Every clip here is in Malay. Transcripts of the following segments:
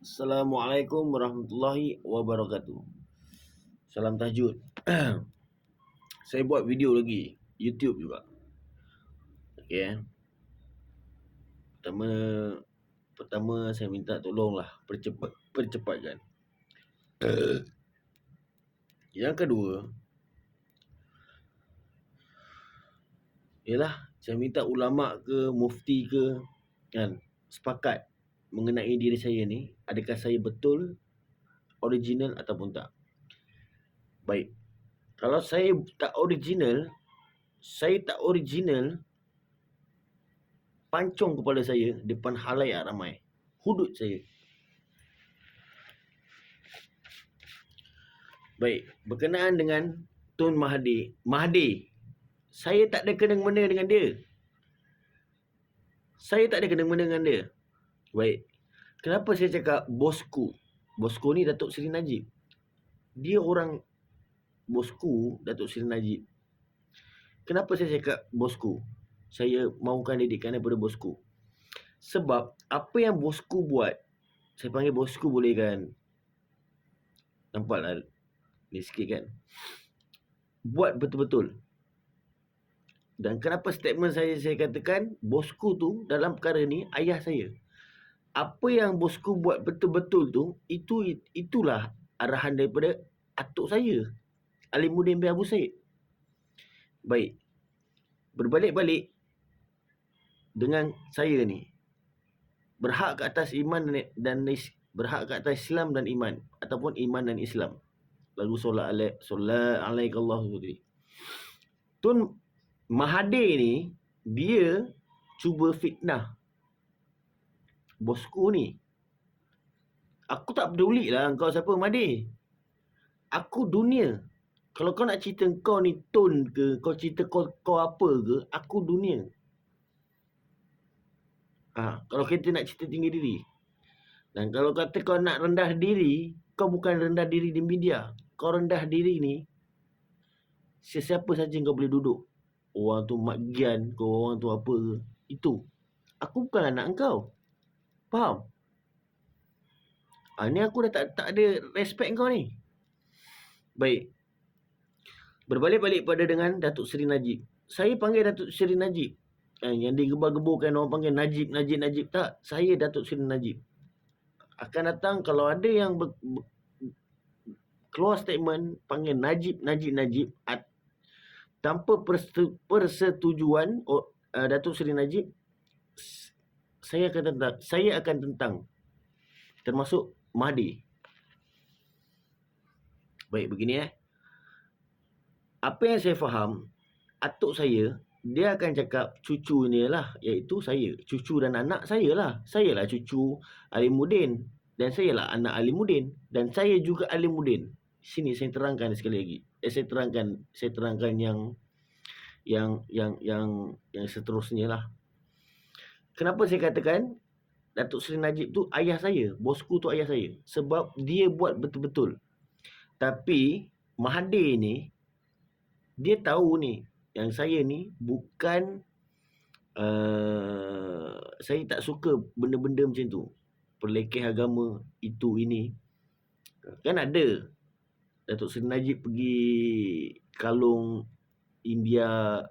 Assalamualaikum warahmatullahi wabarakatuh. Salam tahajud. Saya buat video lagi, YouTube juga. Okey. Pertama saya minta tolonglah percepatkan. Yang kedua, ialah saya minta ulama ke mufti ke kan sepakat mengenai diri saya ni, adakah saya betul original ataupun tak. Baik. Kalau saya tak original, pancung kepala saya depan halayak ramai. Hudud saya. Baik, berkenaan dengan Tun Mahathir. Saya tak ada kena-mena dengan dia. Baik. Kenapa saya cakap bosku? Bosku ni Datuk Seri Najib. Dia orang bosku, Datuk Seri Najib. Kenapa saya cakap bosku? Saya mahukan didikan daripada bosku. Sebab apa yang bosku buat, saya panggil bosku boleh kan? Nampaklah ni sikit kan? Buat betul-betul. Dan kenapa statement saya katakan bosku tu dalam perkara ni ayah saya. Apa yang bosku buat betul-betul tu, itulah arahan daripada atuk saya, Alimuddin bin Abu Said. Baik. Berbalik-balik dengan saya ni. Berhak ke atas iman dan berhak ke atas Islam dan iman ataupun iman dan Islam. Lagu solat alaikallahu tadi. Tun Mahathir ni dia cuba fitnah bosku ni. Aku tak peduli lah kau siapa Mahathir. Aku dunia. Kalau kau nak cerita kau ni Tun ke, kau cerita kau apa ke, aku dunia. Kalau kita nak cerita tinggi diri. Dan kalau kata kau nak rendah diri, kau bukan rendah diri di media. Kau rendah diri ni sesiapa saja kau boleh duduk. Orang tu Mat Gian ke, orang tu apa ke. Itu. Aku bukan anak kau. Faham? Ni aku dah tak ada respect kau ni. Baik. Berbalik-balik pada dengan Datuk Seri Najib. Saya panggil Datuk Seri Najib. Yang digebar-geburkan orang panggil Najib. Tak. Saya Datuk Seri Najib. Akan datang kalau ada yang keluar statement panggil Najib tanpa persetujuan Datuk Seri Najib, saya akan tentang termasuk Mahathir. Baik, begini apa yang saya faham, atuk saya dia akan cakap cucu ni lah, iaitu saya, cucu dan anak saya lah. Saya lah cucu Alimuddin dan saya lah anak Alimuddin dan saya juga Alimuddin. Sini saya terangkan sekali lagi. Saya terangkan yang seterusnya lah. Kenapa saya katakan Datuk Seri Najib tu ayah saya, bosku tu ayah saya? Sebab dia buat betul-betul. Tapi Mahathir ni dia tahu ni yang saya ni bukan saya tak suka benda-benda macam tu. Perlekeh agama itu ini. Kan ada Datuk Seri Najib pergi kalung India.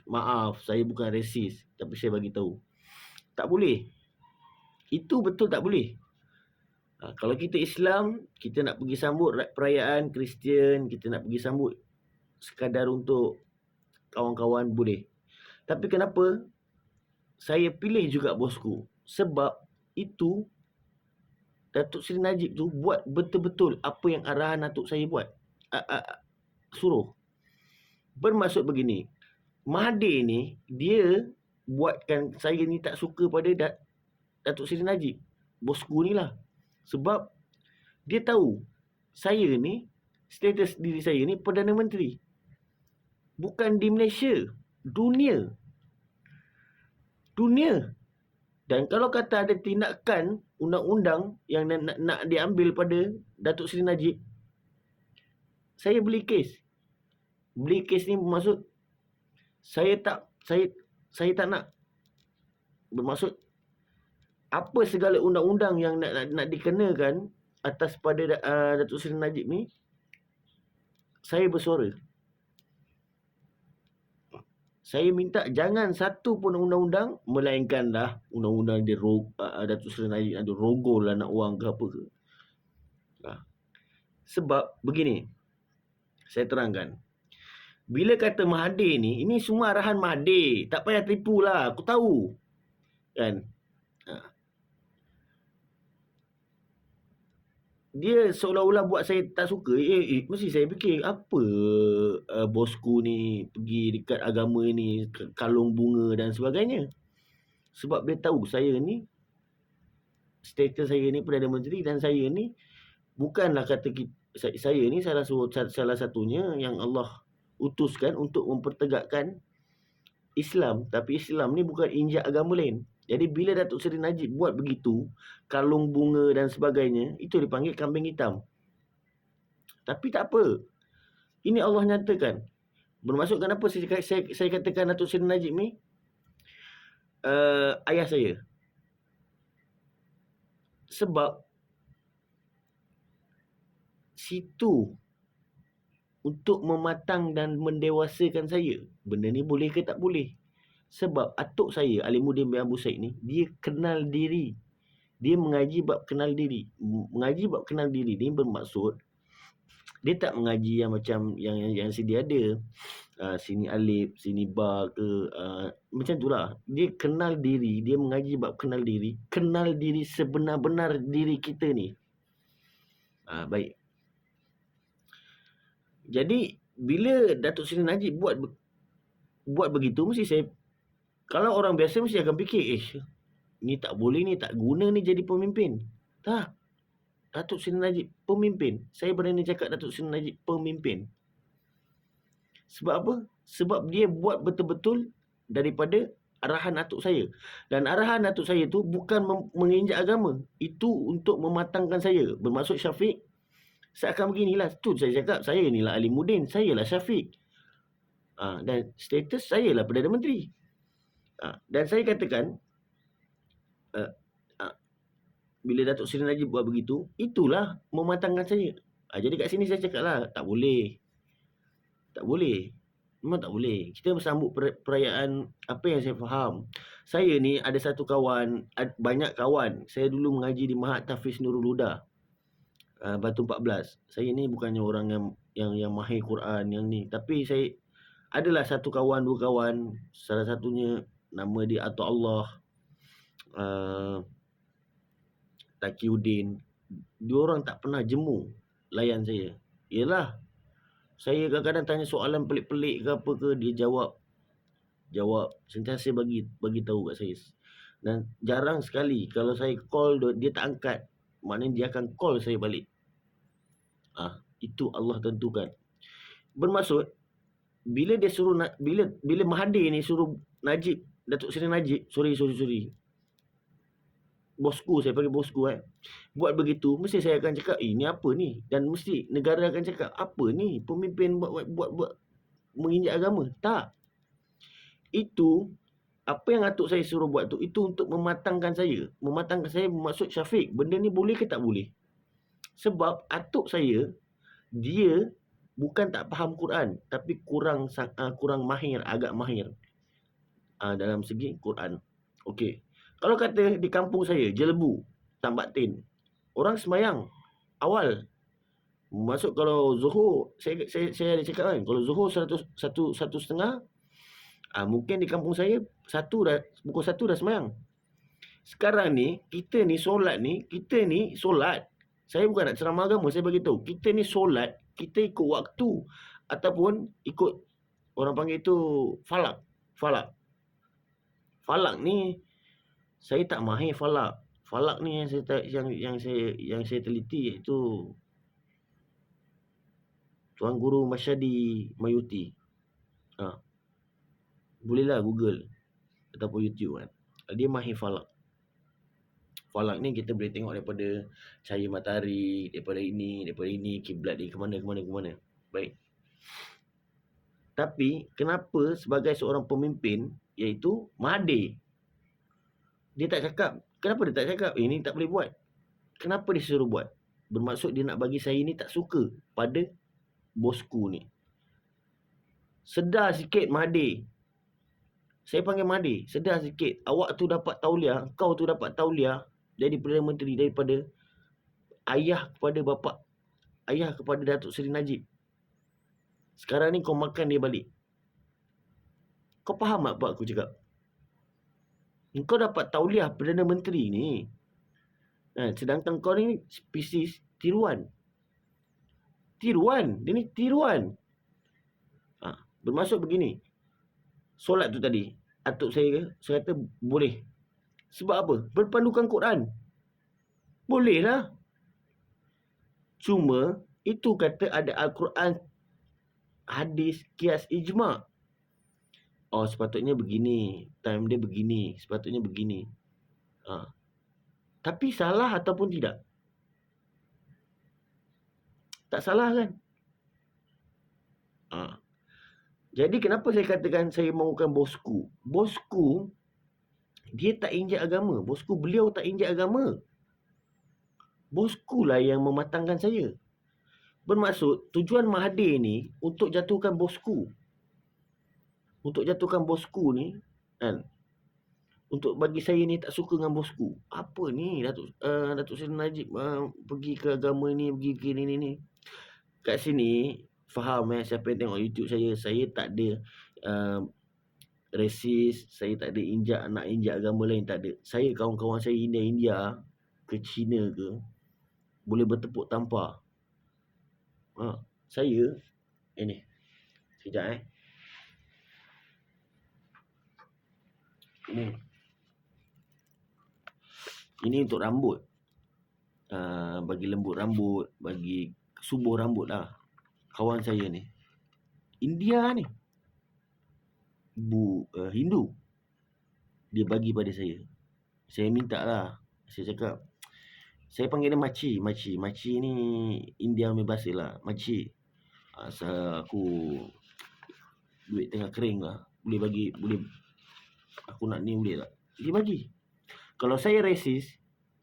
Maaf, saya bukan resis, tapi saya bagi tahu. Tak boleh. Itu betul tak boleh. Kalau kita Islam, kita nak pergi sambut perayaan Kristian, kita nak pergi sambut sekadar untuk kawan-kawan, boleh. Tapi kenapa saya pilih juga bosku? Sebab itu Datuk Seri Najib tu buat betul-betul apa yang arahan atuk saya buat. Suruh. Bermaksud begini. Mahathir ni dia buatkan saya ni tak suka pada Datuk Seri Najib. Bosku ni lah. Sebab dia tahu saya ni, status diri saya ni Perdana Menteri. Bukan di Malaysia. Dunia. Dan kalau kata ada tindakan undang-undang yang nak diambil pada Datuk Seri Najib, saya beli kes. Beli kes ni bermaksud saya tak nak. Bermaksud apa segala undang-undang yang nak dikenakan atas pada Datuk Seri Najib ni, saya bersuara. Saya minta jangan satu pun undang-undang, melainkanlah undang-undang dia Datuk Seri Najib ada rogol anak orang ke apa ke. Sebab begini, saya terangkan. Bila kata Mahathir ni, ini semua arahan Mahathir. Tak payah tipu lah, aku tahu. Kan? Dia seolah-olah buat saya tak suka. Mesti saya fikir, apa bosku ni pergi dekat agama ni, kalung bunga dan sebagainya. Sebab dia tahu saya ni, status saya ni Perdana Menteri, dan saya ni bukanlah kata saya ni salah satunya yang Allah utuskan untuk mempertegakkan Islam. Tapi Islam ni bukan injak agama lain. Jadi bila Datuk Seri Najib buat begitu, kalung bunga dan sebagainya, itu dipanggil kambing hitam. Tapi tak apa. Ini Allah nyatakan. Bermaksud kenapa saya katakan Datuk Seri Najib ni ayah saya. Sebab situ untuk mematang dan mendewasakan saya. Benda ni boleh ke tak boleh? Sebab atuk saya, Alimuddin bin Abu Said ni, dia kenal diri. Dia mengaji bab kenal diri. Mengaji bab kenal diri ni bermaksud, dia tak mengaji yang macam yang sedia ada. Sini alif, sini ba ke, macam itulah. Dia kenal diri, dia mengaji bab kenal diri. Kenal diri sebenar-benar diri kita ni. Baik. Jadi bila Datuk Seri Najib buat begitu, mesti saya, kalau orang biasa mesti akan fikir, ni tak boleh, ni tak guna ni jadi pemimpin. Tak. Datuk Seri Najib pemimpin. Saya berani cakap Datuk Seri Najib pemimpin. Sebab apa? Sebab dia buat betul-betul daripada arahan atuk saya. Dan arahan atuk saya tu bukan menginjak agama. Itu untuk mematangkan saya. Bermaksud Syafiq, seakan beginilah. Tu saya cakap, saya inilah Alimuddin, saya lah Syafiq. Dan status saya lah Perdana Menteri. Dan saya katakan, bila Datuk Seri Najib buat begitu, itulah mematangkan saya. Jadi kat sini saya cakap lah, tak boleh. Tak boleh. Memang tak boleh. Kita bersambut perayaan apa yang saya faham. Saya ni ada satu kawan, banyak kawan. Saya dulu mengaji di Mahat Tahfiz Nurul Huda, Batu 14. Saya ni bukannya orang yang mahir Quran yang ni, tapi saya adalah satu kawan, dua kawan. Salah satunya nama dia Atuk Allah, Takiuddin. Diorang tak pernah jemu layan saya. Yelah, saya kadang-kadang tanya soalan pelik-pelik ke apa ke, dia jawab sentiasa bagi tahu kat saya. Dan jarang sekali kalau saya call dia tak angkat, maknanya dia akan call saya balik. Itu Allah tentukan. Bermaksud bila dia suruh bila Mahathir ni suruh Najib, Datuk Seri Najib, sorry, bosku, saya panggil bosku buat begitu, mesti saya akan cakap, ni apa ni? Dan mesti negara akan cakap, apa ni pemimpin buat menginjak agama? Tak. Itu apa yang atuk saya suruh buat tu, itu untuk mematangkan saya. Mematangkan saya bermaksud, Syafiq, benda ni boleh ke tak boleh? Sebab atuk saya, dia bukan tak faham Quran, tapi kurang mahir, agak mahir dalam segi Quran. Okey. Kalau kata di kampung saya, Jelebu, Tambatin, orang semayang awal. Masuk kalau Zuhur, saya ada cakap kan, kalau Zuhur 1:30, mungkin di kampung saya pukul 1 dah semayang. Sekarang ni, kita ni solat. Saya bukan nak ceramah agama, saya bagi tahu. Kita ni solat, kita ikut waktu ataupun ikut, orang panggil itu falak. Falak ni saya tak mahir falak. Falak ni yang saya teliti, iaitu Tuan Guru Masyadi Mayuti. Bolehlah Google ataupun YouTube kan. Dia mahir falak. Falak ni kita boleh tengok daripada cahaya matahari, daripada ini, kiblat dia ke mana. Baik. Tapi kenapa sebagai seorang pemimpin, iaitu Mahathir, dia tak cakap Kenapa dia tak cakap, ni tak boleh buat? Kenapa dia suruh buat? Bermaksud dia nak bagi saya ni tak suka pada bosku ni. Sedar sikit Mahathir. Saya panggil Mahathir. Sedar sikit. Awak tu dapat tauliah. Kau tu dapat tauliah jadi Perdana Menteri daripada ayah kepada bapa. Ayah kepada Datuk Seri Najib. Sekarang ni kau makan dia balik. Kau faham tak apa aku cakap? Kau dapat tauliah Perdana Menteri ni. Sedangkan kau ni spesies tiruan. Tiruan. Dia ni tiruan. Bermaksud begini. Solat tu tadi. Atuk saya kata boleh. Sebab apa? Berpandukan Quran. Boleh lah. Cuma itu kata ada Al-Quran, hadis, kias, ijma'. Oh, sepatutnya begini. Time dia begini. Sepatutnya begini. Tapi salah ataupun tidak? Tak salah kan? Jadi kenapa saya katakan saya mahukan bosku? Bosku, dia tak injak agama. Bosku, beliau tak injak agama. Bosku lah yang mematangkan saya. Bermaksud, tujuan Mahathir ni untuk jatuhkan bosku. Untuk jatuhkan bosku ni, kan? Untuk bagi saya ni tak suka dengan bosku. Apa ni Datuk Seri Najib pergi ke agama ni, pergi ke ni. Kat sini, faham siapa yang tengok YouTube saya tak ada resis, saya tak ada nak injak agama lain, tak ada. Saya, kawan-kawan saya India ke China ke, boleh bertepuk tampar. Saya ini sekejap ini untuk rambut, bagi lembut rambut, bagi subuh rambut lah. Kawan saya ni India ni, Hindu, dia bagi pada saya. Saya minta lah. Saya cakap, saya panggil dia Maci ni India punya bahasa lah. Maci, aku duit tengah kering lah, boleh aku nak ni, boleh tak? Dia bagi. Kalau saya resis,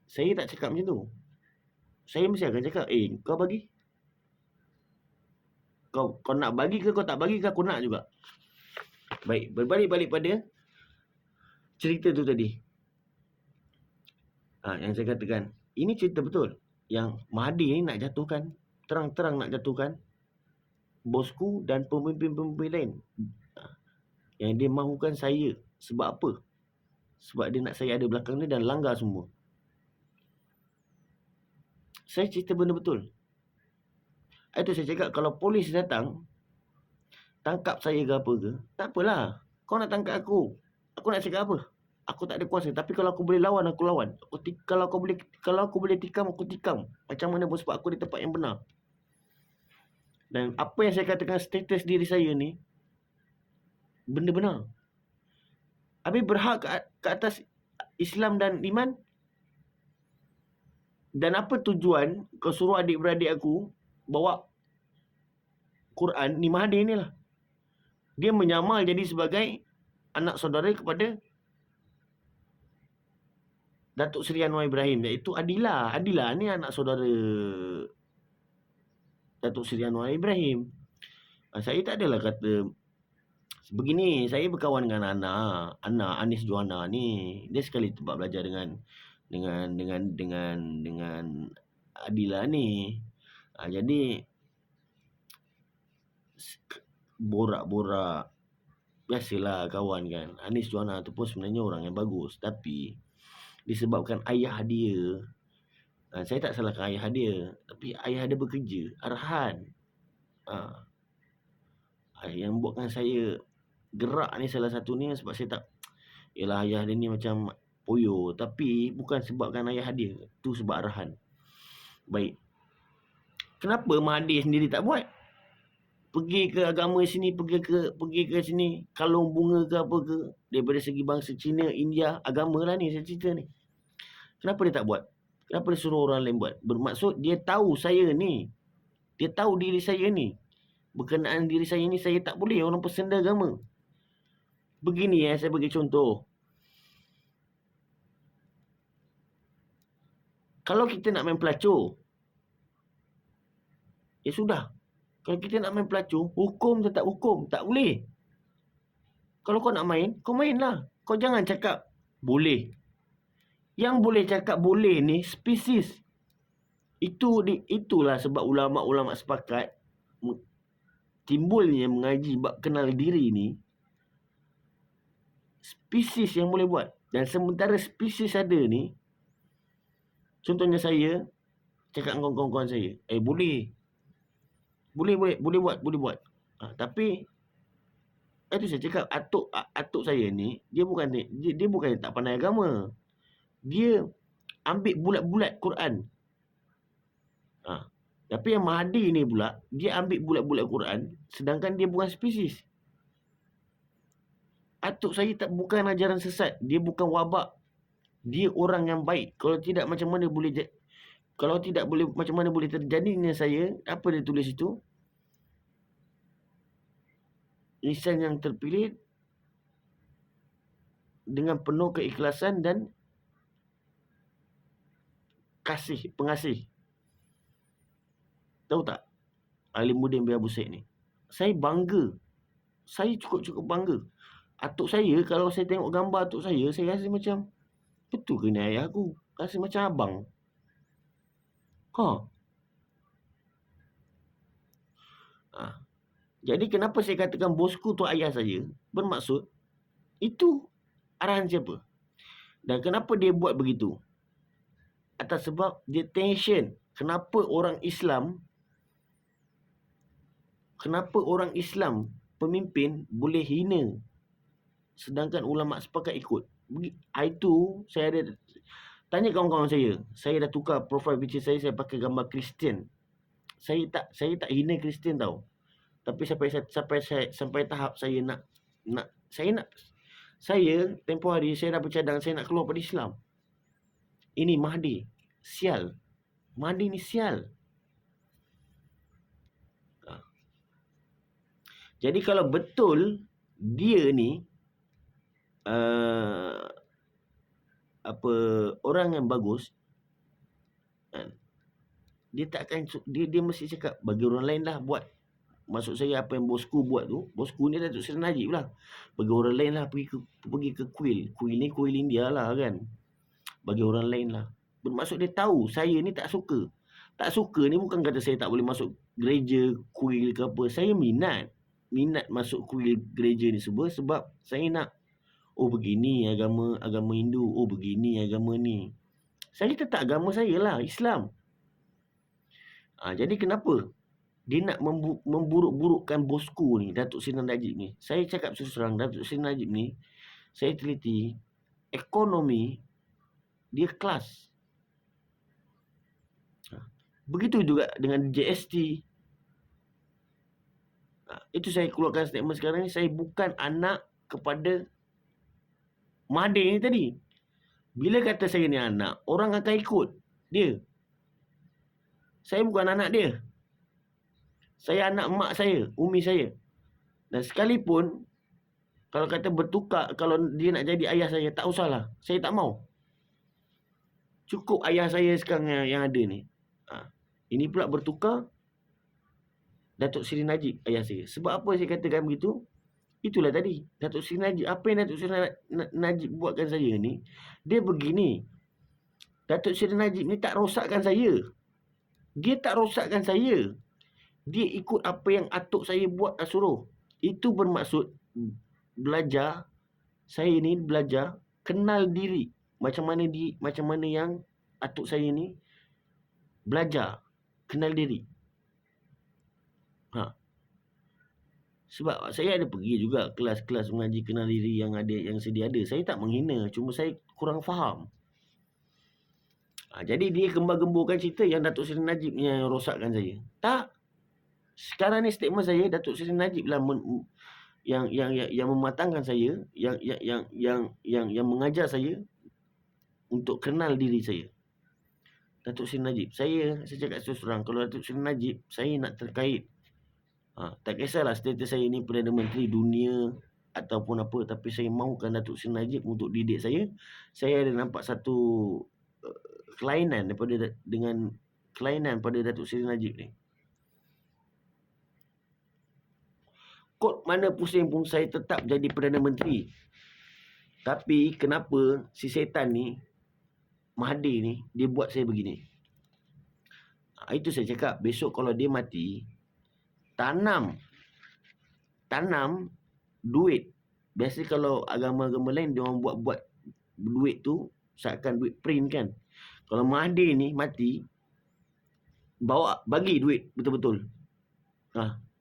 saya tak cakap macam tu. Saya mesti akan cakap, kau bagi. Kau nak bagi ke kau tak bagi ke, aku nak juga. Baik, berbalik pada cerita tu tadi. Yang saya katakan, ini cerita betul. Yang Mahathir ni nak jatuhkan, terang-terang nak jatuhkan bosku dan pemimpin-pemimpin lain. Yang dia mahukan saya. Sebab apa? Sebab dia nak saya ada belakang dia dan langgar semua. Saya cerita benda betul. Itu saya cakap, kalau polis datang tangkap saya ke apa ke, tak apalah. Kau nak tangkap aku nak cakap apa? Aku tak ada kuasa. Tapi kalau aku boleh lawan, aku lawan. Kalau aku boleh tikam, aku tikam. Macam mana pun, sebab aku di tempat yang benar. Dan apa yang saya katakan, status diri saya ni benda benar. Habis berhak ke atas Islam dan iman. Dan apa tujuan kau suruh adik-beradik aku bawa Quran? Ni Mahathir ni lah. Dia menyamar jadi sebagai anak saudara kepada Datuk Seri Anwar Ibrahim, iaitu Adila. Adila ni anak saudara Datuk Seri Anwar Ibrahim. Saya tak adalah kata begini. Saya berkawan dengan anak Anis Johanna ni. Dia sekali tempat belajar dengan Adila ni. Jadi borak-borak, biasalah kawan kan. Anis Johanna tu pun sebenarnya orang yang bagus, tapi disebabkan ayah dia, saya tak salahkan ayah dia, tapi ayah dia bekerja, arahan. Yang buatkan saya gerak ni salah satu ni sebab saya tak, yalah ayah dia ni macam poyo, tapi bukan sebabkan ayah dia, tu sebab arahan. Baik, kenapa Mahathir sendiri tak buat? Pergi ke agama sini, pergi ke sini, kalung bunga ke apa ke, daripada segi bangsa Cina, India, agama lah ni saya cerita ni. Kenapa dia tak buat? Kenapa dia suruh orang lain buat? Bermaksud dia tahu saya ni, dia tahu diri saya ni, berkenaan diri saya ni, saya tak boleh orang pesenda agama. Begini saya bagi contoh. Kalau kita nak main pelacur, ya sudah. Kalau kita nak main pelacur, hukum tetap hukum. Tak boleh. Kalau kau nak main, kau mainlah. Kau jangan cakap boleh. Yang boleh cakap boleh ni spesies. Itulah sebab ulama-ulama sepakat timbulnya mengaji bab kenal diri ni, spesies yang boleh buat. Dan sementara spesies ada ni, contohnya saya cakap dengan kawan-kawan saya, boleh buat. Tapi itu saya cakap, atuk saya ni dia bukan tak pandai agama. Dia ambil bulat-bulat Quran. Tapi yang Mahdi ni pula, dia ambil bulat-bulat Quran sedangkan dia bukan spesies. Atuk saya bukan ajaran sesat, dia bukan wabak. Dia orang yang baik. Kalau tidak macam mana boleh terjadinya saya, apa dia tulis itu? Lisan yang terpilih dengan penuh keikhlasan dan pengasih. Tahu tak? Alimuddin bin Abu Said ni. Saya bangga. Saya cukup bangga. Atuk saya, kalau saya tengok gambar atuk saya rasa macam, betul ke ni ayah aku? Rasa macam abang. Jadi kenapa saya katakan bosku tu ayah saya? Bermaksud, itu arahan siapa? Dan kenapa dia buat begitu? Atas sebab dia tension. Kenapa orang Islam pemimpin boleh hina sedangkan ulama sepakat ikut? Itu saya ada tanya kawan-kawan saya. Saya dah tukar profil picture saya pakai gambar Kristian. Saya tak hina Kristian tau. Tapi sampai tahap saya tempoh hari saya dah bercadang saya nak keluar pada Islam. Ini Mahdi sial. Mahdi ni sial. Jadi kalau betul dia ni orang yang bagus, dia takkan dia mesti cakap bagi orang lain lah buat. Maksud saya apa yang bosku buat tu, bosku ni Datuk Seri Najib lah. Bagi orang lain lah pergi ke kuil. Kuil ni kuil India lah kan. Bagi orang lain lah. Bermaksud dia tahu saya ni tak suka. Tak suka ni bukan kata saya tak boleh masuk gereja, kuil ke apa. Saya minat masuk kuil gereja ni sebab saya nak, begini agama Hindu, begini agama ni. Saya tetap agama saya lah, Islam. Jadi kenapa dia nak memburuk-burukkan bosku ni, Datuk Seri Najib ni? Saya cakap terus terang, Datuk Seri Najib ni, saya teliti, ekonomi dia kelas. Begitu juga dengan JST. Itu saya keluarkan statement sekarang ni, saya bukan anak kepada Mahdi ni tadi. Bila kata saya ni anak, orang akan ikut dia. Saya bukan anak dia. Saya anak mak saya, umi saya. Dan sekalipun kalau kata bertukar, kalau dia nak jadi ayah saya, tak usahlah. Saya tak mau. Cukup ayah saya sekarang yang ada ni. Ini pula bertukar Datuk Seri Najib ayah saya. Sebab apa saya katakan begitu? Itulah tadi. Datuk Seri Najib, apa yang Datuk Seri Najib buatkan saya ni, dia begini. Datuk Seri Najib ni tak rosakkan saya. Dia tak rosakkan saya. Dia ikut apa yang atuk saya buat dan suruh. Itu bermaksud belajar, saya ni belajar kenal diri. Macam mana yang atuk saya ni belajar kenal diri. Sebab saya ada pergi juga kelas-kelas mengaji kenal diri yang sedia ada. Saya tak menghina, cuma saya kurang faham. Jadi dia gembar-gemburkan cerita yang Datuk Seri Najib yang rosakkan saya. Tak. Sekarang ni statement saya, Datuk Seri Najib lah yang mematangkan saya, yang mengajar saya untuk kenal diri saya. Datuk Seri Najib. Saya cakap terus terang, kalau Datuk Seri Najib, saya nak terkait. Tak kisahlah status saya ni Perdana Menteri dunia ataupun apa, tapi saya mahukan Datuk Seri Najib untuk didik saya. Saya ada nampak satu kelainan pada Datuk Seri Najib ni. Kod mana pusing pun saya tetap jadi Perdana Menteri. Tapi kenapa si setan ni, Mahathir ni, dia buat saya begini? Itu saya cakap, besok kalau dia mati, tanam duit. Biasa kalau agama-agama lain dia orang buat duit tu seakan duit print kan. Kalau Mahathir ni mati, bagi duit betul-betul.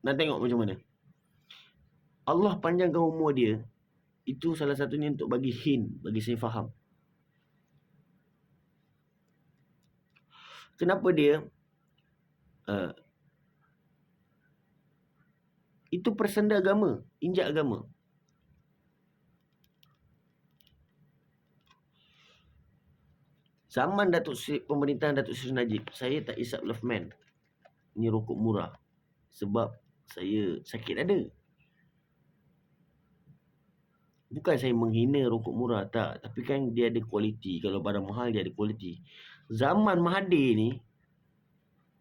Nak tengok macam mana. Allah panjangkan umur dia. Itu salah satunya untuk bagi hint, bagi saya faham. Kenapa dia itu persenda agama, injak agama. Zaman pemerintahan Datuk Seri Najib, saya tak isap Love Man. Ini rokok murah. Sebab saya sakit dada. Bukan saya menghina rokok murah, tak. Tapi kan dia ada kualiti. Kalau barang mahal, dia ada kualiti. Zaman Mahathir ni,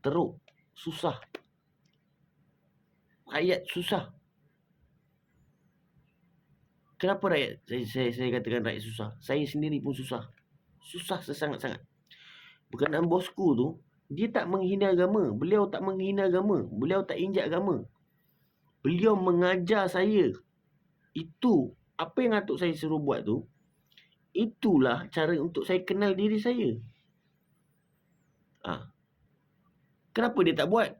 teruk, susah. Rakyat susah. Kenapa rakyat? Saya katakan rakyat susah. Saya sendiri pun susah. Susah sesangat-sangat. Berkenaan bosku tu, dia tak menghina agama. Beliau tak menghina agama. Beliau tak injak agama. Beliau mengajar saya. Itu, apa yang atuk saya suruh buat tu, itulah cara untuk saya kenal diri saya. Kenapa dia tak buat?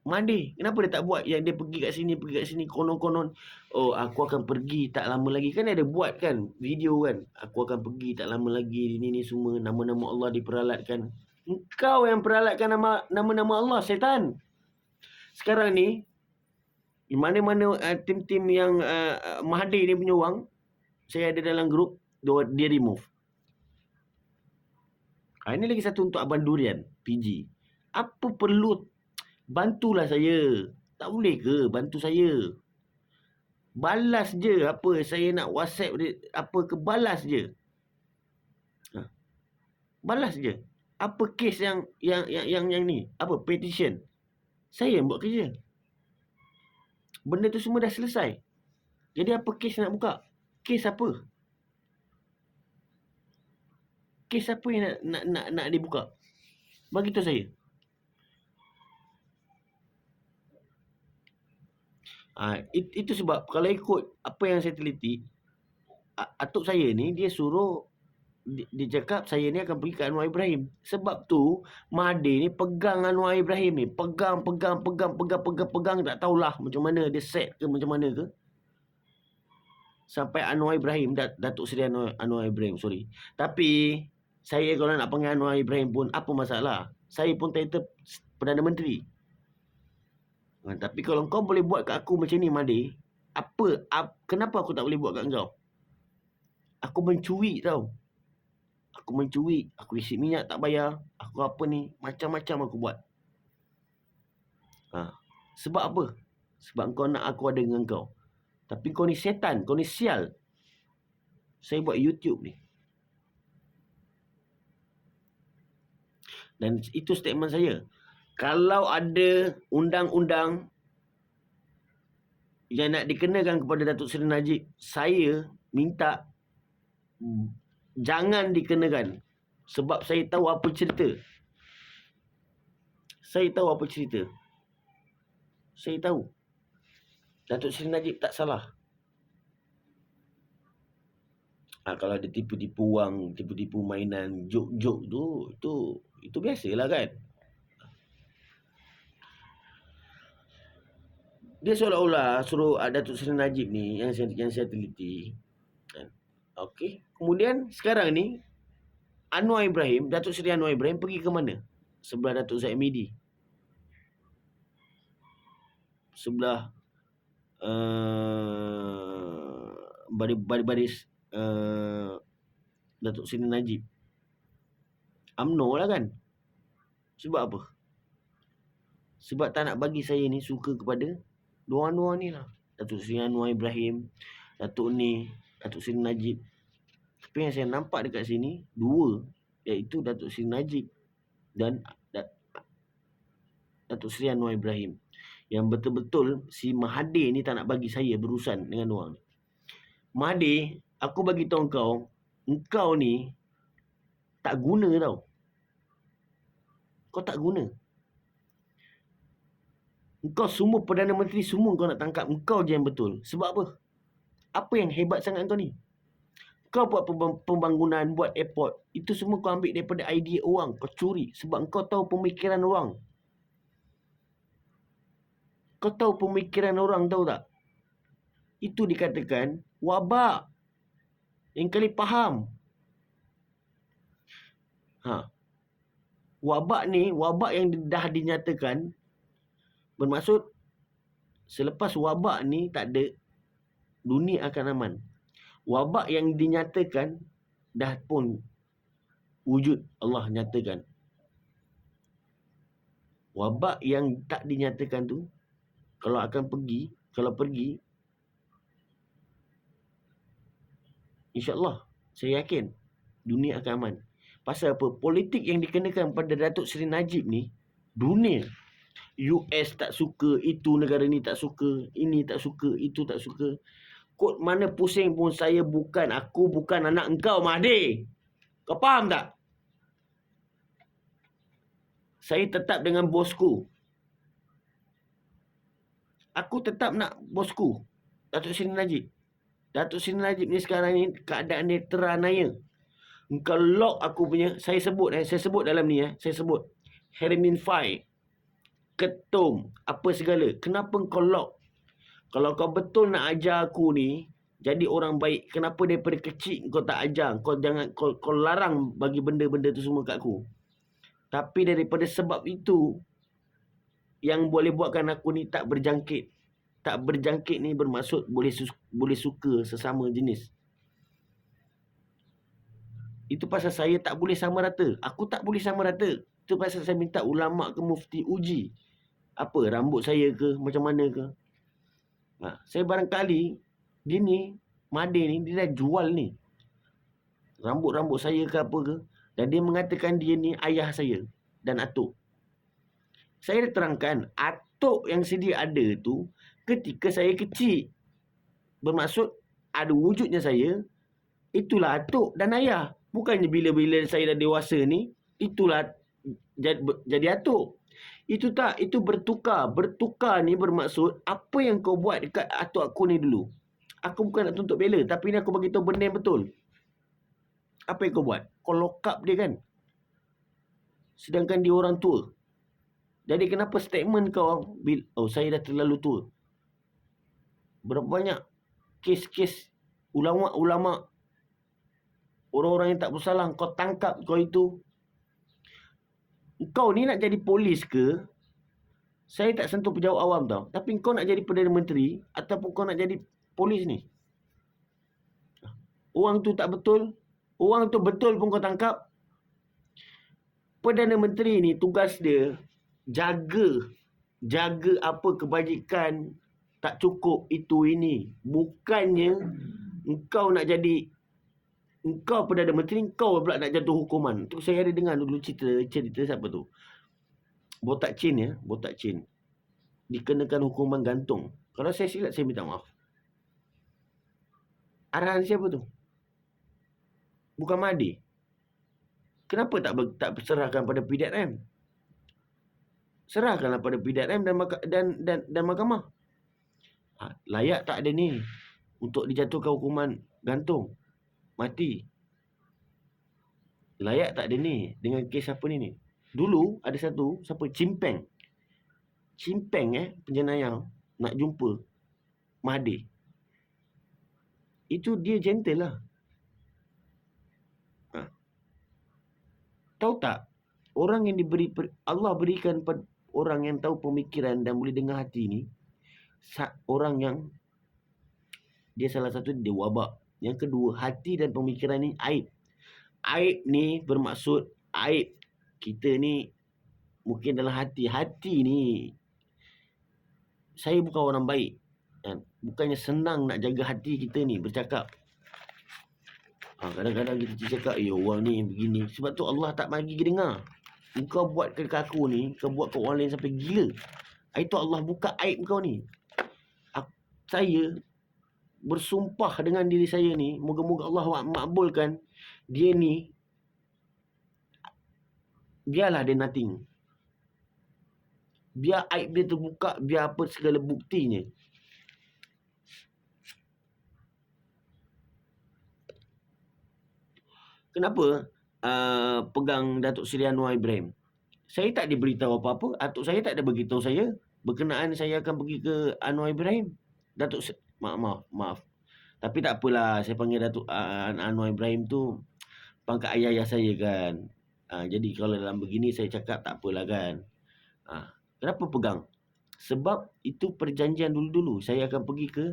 Mahathir, kenapa dia tak buat yang dia pergi kat sini, konon-konon, oh aku akan pergi tak lama lagi. Kan ada buat kan, video kan, aku akan pergi tak lama lagi, ini semua, nama-nama Allah diperalatkan. Engkau yang peralatkan nama-nama Allah, setan. Sekarang ni, di mana-mana tim-tim yang Mahathir ni punya wang, saya ada dalam grup, dia remove. Ini lagi satu untuk Abang Durian, PG. Apa perlu, bantulah saya. Tak boleh ke bantu saya? Balas je apa saya nak WhatsApp dia, apa ke, balas je. Balas je. Apa kes yang ni? Apa petition? Saya yang buat kerja. Benda tu semua dah selesai. Jadi apa kes nak buka? Kes apa? Kes apa yang nak dibuka? Bagi tahu saya. Itu sebab kalau ikut apa yang saya teliti, atuk saya ni dia suruh, dia cakap saya ni akan pergi ke Anwar Ibrahim. Sebab tu Mahathir ni pegang Anwar Ibrahim ni, pegang, tak tahulah macam mana dia set ke macam mana ke. Sampai Anwar Ibrahim, Datuk Seri Anwar Ibrahim, sorry. Tapi saya kalau nak panggil Anwar Ibrahim pun apa masalah. Saya pun title Perdana Menteri. Tapi kalau kau boleh buat kat aku macam ni, Mahathir, kenapa aku tak boleh buat kat kau? Aku mencuri tau. Aku isi minyak tak bayar. Aku apa ni, macam-macam aku buat. Sebab apa? Sebab kau nak aku ada dengan kau. Tapi kau ni setan, kau ni sial. Saya buat YouTube ni. Dan itu statement saya. Kalau ada undang-undang yang nak dikenakan kepada Datuk Seri Najib, saya minta jangan dikenakan. Sebab saya tahu apa cerita. Saya tahu. Datuk Seri Najib tak salah. Kalau ada tipu-tipu wang, tipu-tipu mainan, jok-jok tu, itu biasalah kan. Dia seolah-olah suruh Datuk Seri Najib ni yang saya teliti. Okey. Kemudian sekarang ni Datuk Seri Anwar Ibrahim pergi ke mana? Sebelah Datuk Zaid Midi. Sebelah baris Datuk Seri Najib. UMNO lah kan. Sebab apa? Sebab tak nak bagi saya ni suka kepada dua ni lah. Datuk Seri Anwar Ibrahim, Datuk Seri Najib. Tapi yang saya nampak dekat sini, dua iaitu Datuk Seri Najib dan Datuk Seri Anwar Ibrahim. Yang betul-betul si Mahathir ni tak nak bagi saya berurusan dengan orang. Mahathir, aku bagi tahu engkau ni tak guna tau. Kau tak guna. Engkau semua Perdana Menteri semua kau nak tangkap. Engkau je yang betul. Sebab apa? Apa yang hebat sangat kau ni? Kau buat pembangunan, buat airport. Itu semua kau ambil daripada idea orang. Kau curi. Sebab kau tahu pemikiran orang. Kau tahu pemikiran orang, tahu tak? Itu dikatakan wabak. Yang kali faham. Wabak ni, wabak yang dah dinyatakan, bermaksud selepas wabak ni tak ada, dunia akan aman. Wabak yang dinyatakan dah pun wujud, Allah nyatakan. Wabak yang tak dinyatakan tu, kalau pergi, InsyaAllah, saya yakin dunia akan aman. Pasal apa? Politik yang dikenakan pada Datuk Seri Najib ni, dunia. US tak suka, itu negara ni tak suka, ini tak suka, itu tak suka. Kod mana pusing pun aku bukan anak engkau, Mahathir. Kau faham tak? Saya tetap dengan bosku. Aku tetap nak bosku, Datuk Seri Najib. Datuk Seri Najib ni sekarang ni keadaan dia teranaya. Engkau lock aku punya, saya sebut dalam ni saya sebut Heramin Fai, Ketum, apa segala. Kenapa kau lock? Kalau kau betul nak ajar aku ni jadi orang baik, kenapa daripada kecil kau tak ajar? Kau jangan kau larang bagi benda-benda tu semua kat aku. Tapi daripada sebab itu yang boleh buatkan aku ni tak berjangkit. Tak berjangkit ni bermaksud boleh suka sesama jenis. Itu pasal saya tak boleh sama rata. Aku tak boleh sama rata. Itu pasal saya minta ulama ke mufti uji. Apa, rambut saya ke, macam mana ke. Saya barangkali, dia ni, Mahathir ni, dia dah jual ni. Rambut-rambut saya ke apa ke. Dan dia mengatakan dia ni ayah saya dan atuk. Saya dah terangkan, atuk yang sedia ada tu, ketika saya kecil. Bermaksud, ada wujudnya saya, itulah atuk dan ayah. Bukannya bila-bila saya dah dewasa ni, itulah jadi atuk. Itu tak, itu bertukar. Bertukar ni bermaksud, apa yang kau buat dekat atuk aku ni dulu. Aku bukan nak tuntut bela, tapi ni aku bagi tahu benda yang betul. Apa yang kau buat? Kau lock up dia kan? Sedangkan dia orang tua. Jadi kenapa statement kau, saya dah terlalu tua. Berapa banyak kes-kes ulama-ulama, orang-orang yang tak bersalah, kau tangkap, kau itu. Kau ni nak jadi polis ke? Saya tak sentuh pejabat awam tau. Tapi kau nak jadi Perdana Menteri, ataupun kau nak jadi polis ni. Orang tu tak betul. Orang tu betul pun kau tangkap. Perdana Menteri ni tugas dia, jaga apa kebajikan tak cukup itu ini. Bukannya engkau nak jadi, engkau Perdana Menteri, engkau pula nak jatuh hukuman. Tu saya ada dengar dulu cerita siapa tu. Botak Chin Botak Chin. Dikenakan hukuman gantung. Kalau saya silap, saya minta maaf. Arahan siapa tu? Bukan Mahathir. Kenapa tak serahkan pada PDRM? Serahkanlah pada PDRM dan mahkamah. Layak tak ada ni untuk dijatuhkan hukuman gantung, mati? Layak tak ada ni dengan kes apa ni? Dulu ada satu, siapa? Chimpeng penjenayah nak jumpa Mahathir. Itu dia gentle lah. Tahu tak? Orang yang Allah berikan orang yang tahu pemikiran dan boleh dengar hati ni, orang yang dia salah satu dia wabak. Yang kedua, hati dan pemikiran ni aib. Aib ni bermaksud aib kita ni mungkin dalam hati. Hati ni, saya bukan orang baik. Bukannya senang nak jaga hati kita ni bercakap. Kadang-kadang kita cakap, orang ni begini. Sebab tu Allah tak bagi kita dengar. Kau buat ke aku ni, kau buat ke orang lain sampai gila. Itu Allah buka aib kau ni. Saya bersumpah dengan diri saya ni, moga-moga Allah makbulkan dia ni, biarlah dia nothing. Biar aib dia terbuka, biar apa segala buktinya. Kenapa pegang Datuk Seri Anwar Ibrahim? Saya tak diberitahu apa-apa. Atuk saya tak ada beritahu saya berkenaan saya akan pergi ke Anwar Ibrahim. Maaf. Tapi tak apalah, saya panggil Datuk Anwar Ibrahim tu pangkat ayah-ayah saya kan. Jadi kalau dalam begini saya cakap tak apalah kan. Kenapa pegang? Sebab itu perjanjian dulu-dulu. Saya akan pergi ke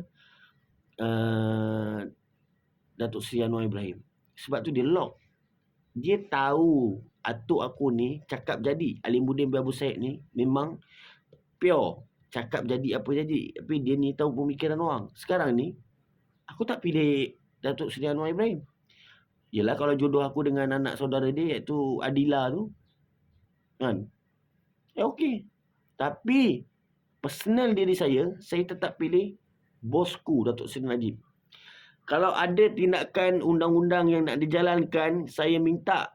Datuk Seri Anwar Ibrahim. Sebab tu dia lock. Dia tahu atuk aku ni cakap jadi. Alimuddin bin Abu Said ni memang pure. Cakap jadi apa jadi. Tapi dia ni tahu pemikiran orang. Sekarang ni aku tak pilih Datuk Seri Anwar Ibrahim. Yelah kalau jodoh aku dengan anak saudara dia iaitu Adila tu, kan, okey. Tapi personal diri saya tetap pilih bosku Datuk Seri Najib. Kalau ada tindakan undang-undang yang nak dijalankan, saya minta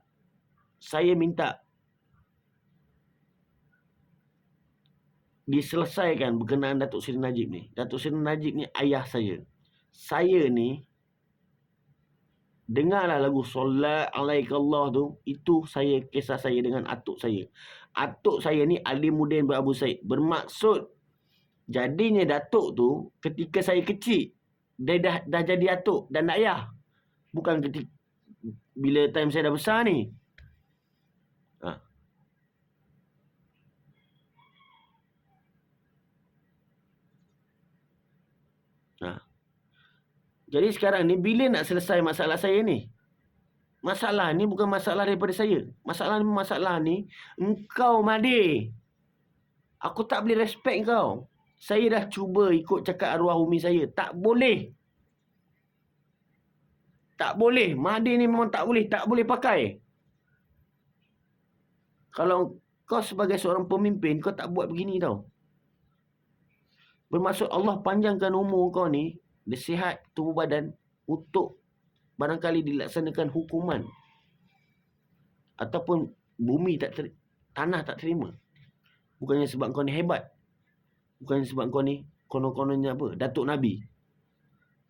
diselesaikan berkenaan Datuk Seri Najib ni. Datuk Seri Najib ni ayah saya. Saya ni, dengarlah lagu Solat Alaikallah tu, itu saya, kisah saya dengan atuk saya. Atuk saya ni Alimuddin bin Abu Said. Bermaksud jadinya datuk tu ketika saya kecil. Dia dah jadi atuk dan ayah. Bukan ketika bila time saya dah besar ni. Jadi sekarang ni bila nak selesai masalah saya ni? Masalah ni bukan masalah daripada saya. Masalah ni engkau Madi. Aku tak boleh respect kau. Saya dah cuba ikut cakap arwah umi saya. Tak boleh. Tak boleh. Mahdi ni memang tak boleh. Tak boleh pakai. Kalau kau sebagai seorang pemimpin, kau tak buat begini tau. Bermaksud Allah panjangkan umur kau ni, dia sihat tubuh badan untuk barangkali dilaksanakan hukuman. Ataupun bumi tanah tak terima. Bukannya sebab kau ni hebat. Bukannya sebab kau ni konon-kononnya apa? Datuk Nabi.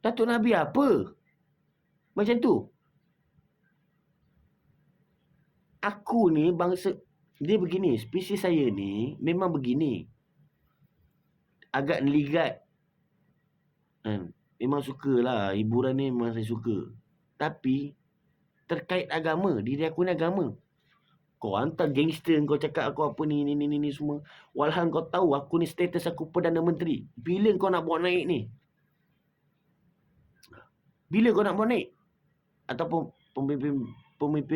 Datuk Nabi apa? Macam tu. Aku ni bangsa, dia begini, spesies saya ni memang begini. Agak neligat. Memang sukalah, hiburan ni memang saya suka. Tapi terkait agama, diri aku ni agama. Kau hantar gangster, kau cakap aku apa ni semua. Walhal kau tahu aku ni status aku Perdana Menteri. Bila kau nak buat naik ni? Bila kau nak buat naik? Ataupun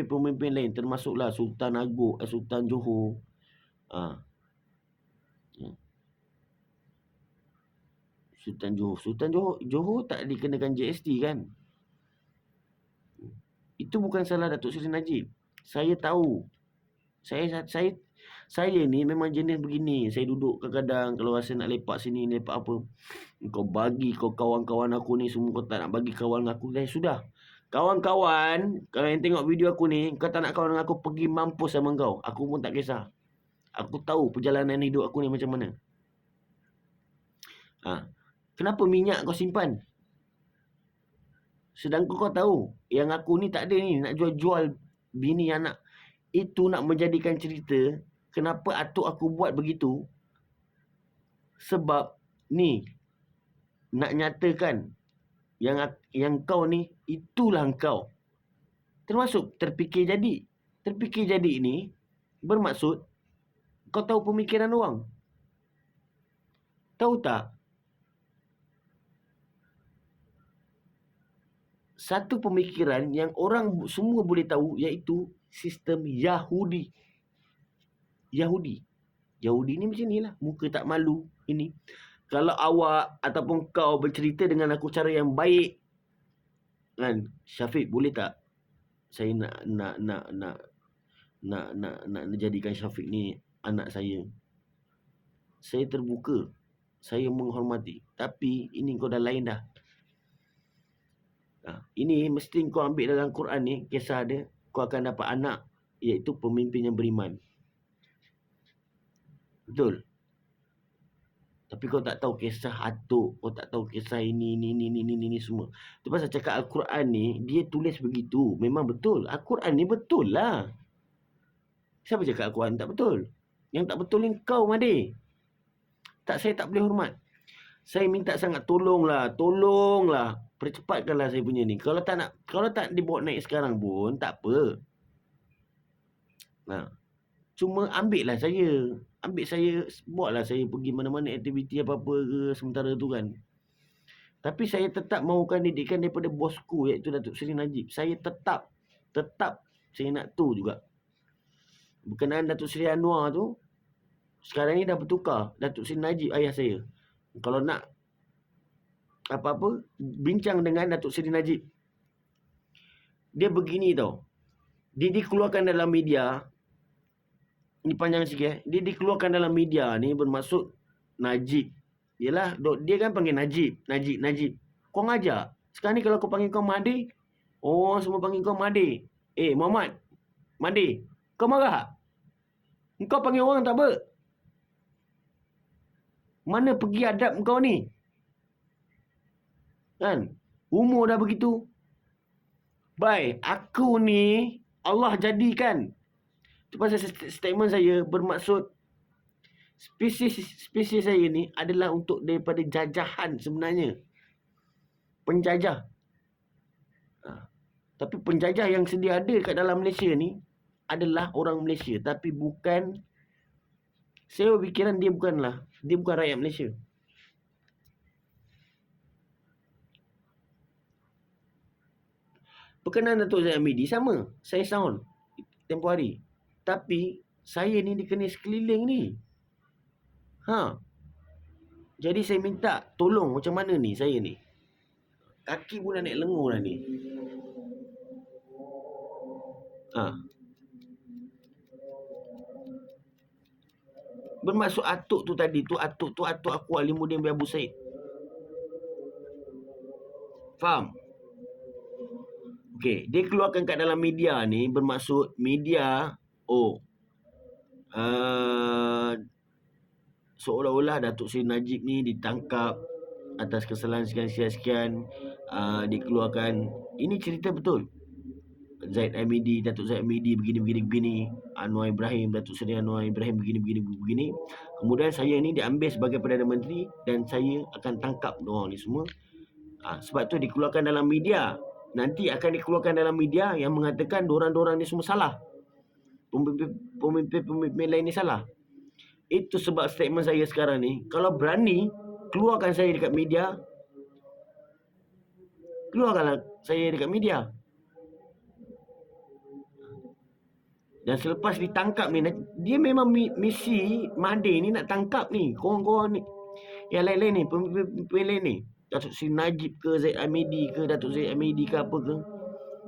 pemimpin lain, termasuklah Sultan Agong, Sultan Johor. Sultan Johor tak dikenakan GST kan? Itu bukan salah Datuk Seri Najib. Saya tahu. Saya ni memang jenis begini. Saya duduk kadang-kadang kalau rasa nak lepak sini, lepak apa. Kau bagi kau kawan-kawan aku ni semua, kau tak nak bagi kawan aku. Sudah. Kawan-kawan, kalau yang tengok video aku ni, kau tak nak kawan dengan aku, pergi mampus sama kau. Aku pun tak kisah. Aku tahu perjalanan hidup aku ni macam mana. Kenapa minyak kau simpan? Sedangkan kau tahu yang aku ni tak ada ni, nak jual-jual bini anak. Itu nak menjadikan cerita kenapa atuk aku buat begitu. Sebab ni nak nyatakan yang kau ni itulah kau. Termasuk terfikir jadi. Terfikir jadi ni bermaksud kau tahu pemikiran orang. Tahu tak? Satu pemikiran yang orang semua boleh tahu iaitu sistem Yahudi. Yahudi ni macam ni lah. Muka tak malu ini. Kalau awak ataupun kau bercerita dengan aku cara yang baik, kan, Syafiq, boleh tak saya nak jadikan Syafiq ni anak saya. Saya terbuka. Saya menghormati. Tapi ini kau dah lain dah. Ini mesti kau ambil dalam Quran ni, kisah dia, kau akan dapat anak, iaitu pemimpin yang beriman. Betul. Tapi kau tak tahu kisah atuk, kau tak tahu kisah ini semua. Itu pasal cakap Al-Quran ni, dia tulis begitu. Memang betul. Al-Quran ni betul lah. Siapa cakap Al-Quran tak betul? Yang tak betul ni kau, Made. Saya tak boleh hormat. Saya minta sangat, tolonglah. Percepatkanlah saya punya ni. Kalau tak dibawa naik sekarang pun, tak apa. Cuma ambil saya, buatlah saya pergi mana-mana aktiviti apa-apa ke sementara tu kan. Tapi saya tetap mahukan didikan daripada bosku, iaitu Datuk Seri Najib. Saya tetap saya nak tu juga. Berkenaan Datuk Seri Anwar tu, sekarang ni dah bertukar. Datuk Seri Najib ayah saya. Kalau nak apa-apa, bincang dengan Datuk Seri Najib. Dia begini tau. Dia dikeluarkan dalam media. Ni panjang sikit. Dia dikeluarkan dalam media ni bermaksud Najib. Yelah, dia kan panggil Najib. Kau ngajak. Sekarang ni kalau kau panggil kau Made, semua panggil kau Made. Muhammad, Made, kau marah? Kau panggil orang tak apa? Mana pergi adab kau ni? Kan? Umur dah begitu. Baik, aku ni Allah jadikan. Itu pasal statement saya bermaksud spesies saya ni adalah untuk daripada jajahan sebenarnya. Penjajah. Tapi penjajah yang sedia ada kat dalam Malaysia ni adalah orang Malaysia. Tapi bukan, saya berfikiran dia bukan rakyat Malaysia. Berkenaan Datuk Zaid Hamidi, sama. Saya sound tempoh hari. Tapi saya ni dikena sekeliling ni. Jadi saya minta tolong macam mana ni saya ni. Kaki pun dah naik lengur dah ni. Bermaksud atuk tu tadi tu, atuk aku Alimuddin bin Abu Said. Faham? Okey, dia keluarkan kat dalam media ni bermaksud media seolah-olah Datuk Seri Najib ni ditangkap atas kesalahan sekian-sekian, dikeluarkan. Ini cerita betul. Datuk Zaid Hamidi begini. Datuk Seri Anwar Ibrahim begini. Kemudian saya ni diambil sebagai Perdana Menteri dan saya akan tangkap diorang ni semua. Sebab tu dikeluarkan dalam media. Nanti akan dikeluarkan dalam media yang mengatakan diorang ni semua salah. Pemimpin lain ni salah. Itu sebab statement saya sekarang ni, kalau berani keluarkan saya dekat media, keluarkanlah saya dekat media. Dan selepas ditangkap ni, dia memang misi Made ni nak tangkap ni korang-korang ni, yang lain-lain ni, pemimpin lain ni, Datuk Seri Najib ke, Zaid Hamidi ke, Datuk Zaid Hamidi ke apa ke.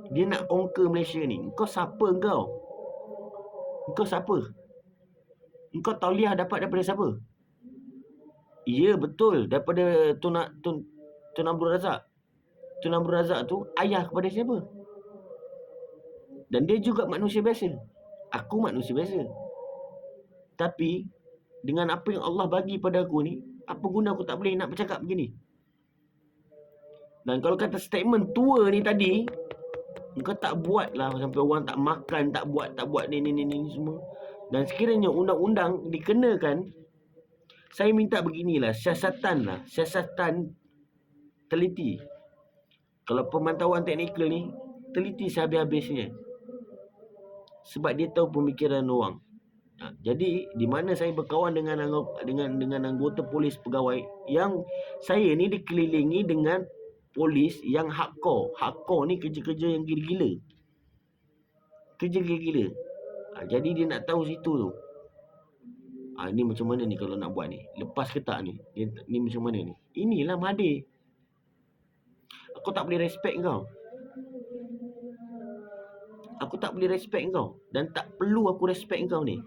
Dia nak conquer Malaysia ni. Kau siapa kau? Kau siapa? Kau tauliah dapat daripada siapa? Ya, betul. Daripada Tun Abdul Razak. Tun Abdul Razak tu ayah kepada siapa? Dan dia juga manusia biasa. Aku manusia biasa. Tapi dengan apa yang Allah bagi pada aku ni, apa guna aku tak boleh nak bercakap begini? Dan kalau kata statement tua ni tadi, kau tak buat lah sampai orang tak makan, tak buat ni semua. Dan sekiranya undang-undang dikenakan, saya minta beginilah, siasatan teliti. Kalau pemantauan teknikal ni, teliti sehabis-habisnya. Sebab dia tahu pemikiran orang. Jadi di mana saya berkawan dengan anggota polis pegawai, yang saya ni dikelilingi dengan polis yang hardcore. Hardcore ni kerja-kerja yang gila-gila. Jadi dia nak tahu situ tu. Ni macam mana ni kalau nak buat ni? Lepas ke tak ni? Ni macam mana ni? Inilah Made. Aku tak boleh respect kau. Aku tak boleh respect kau. Dan tak perlu aku respect kau ni.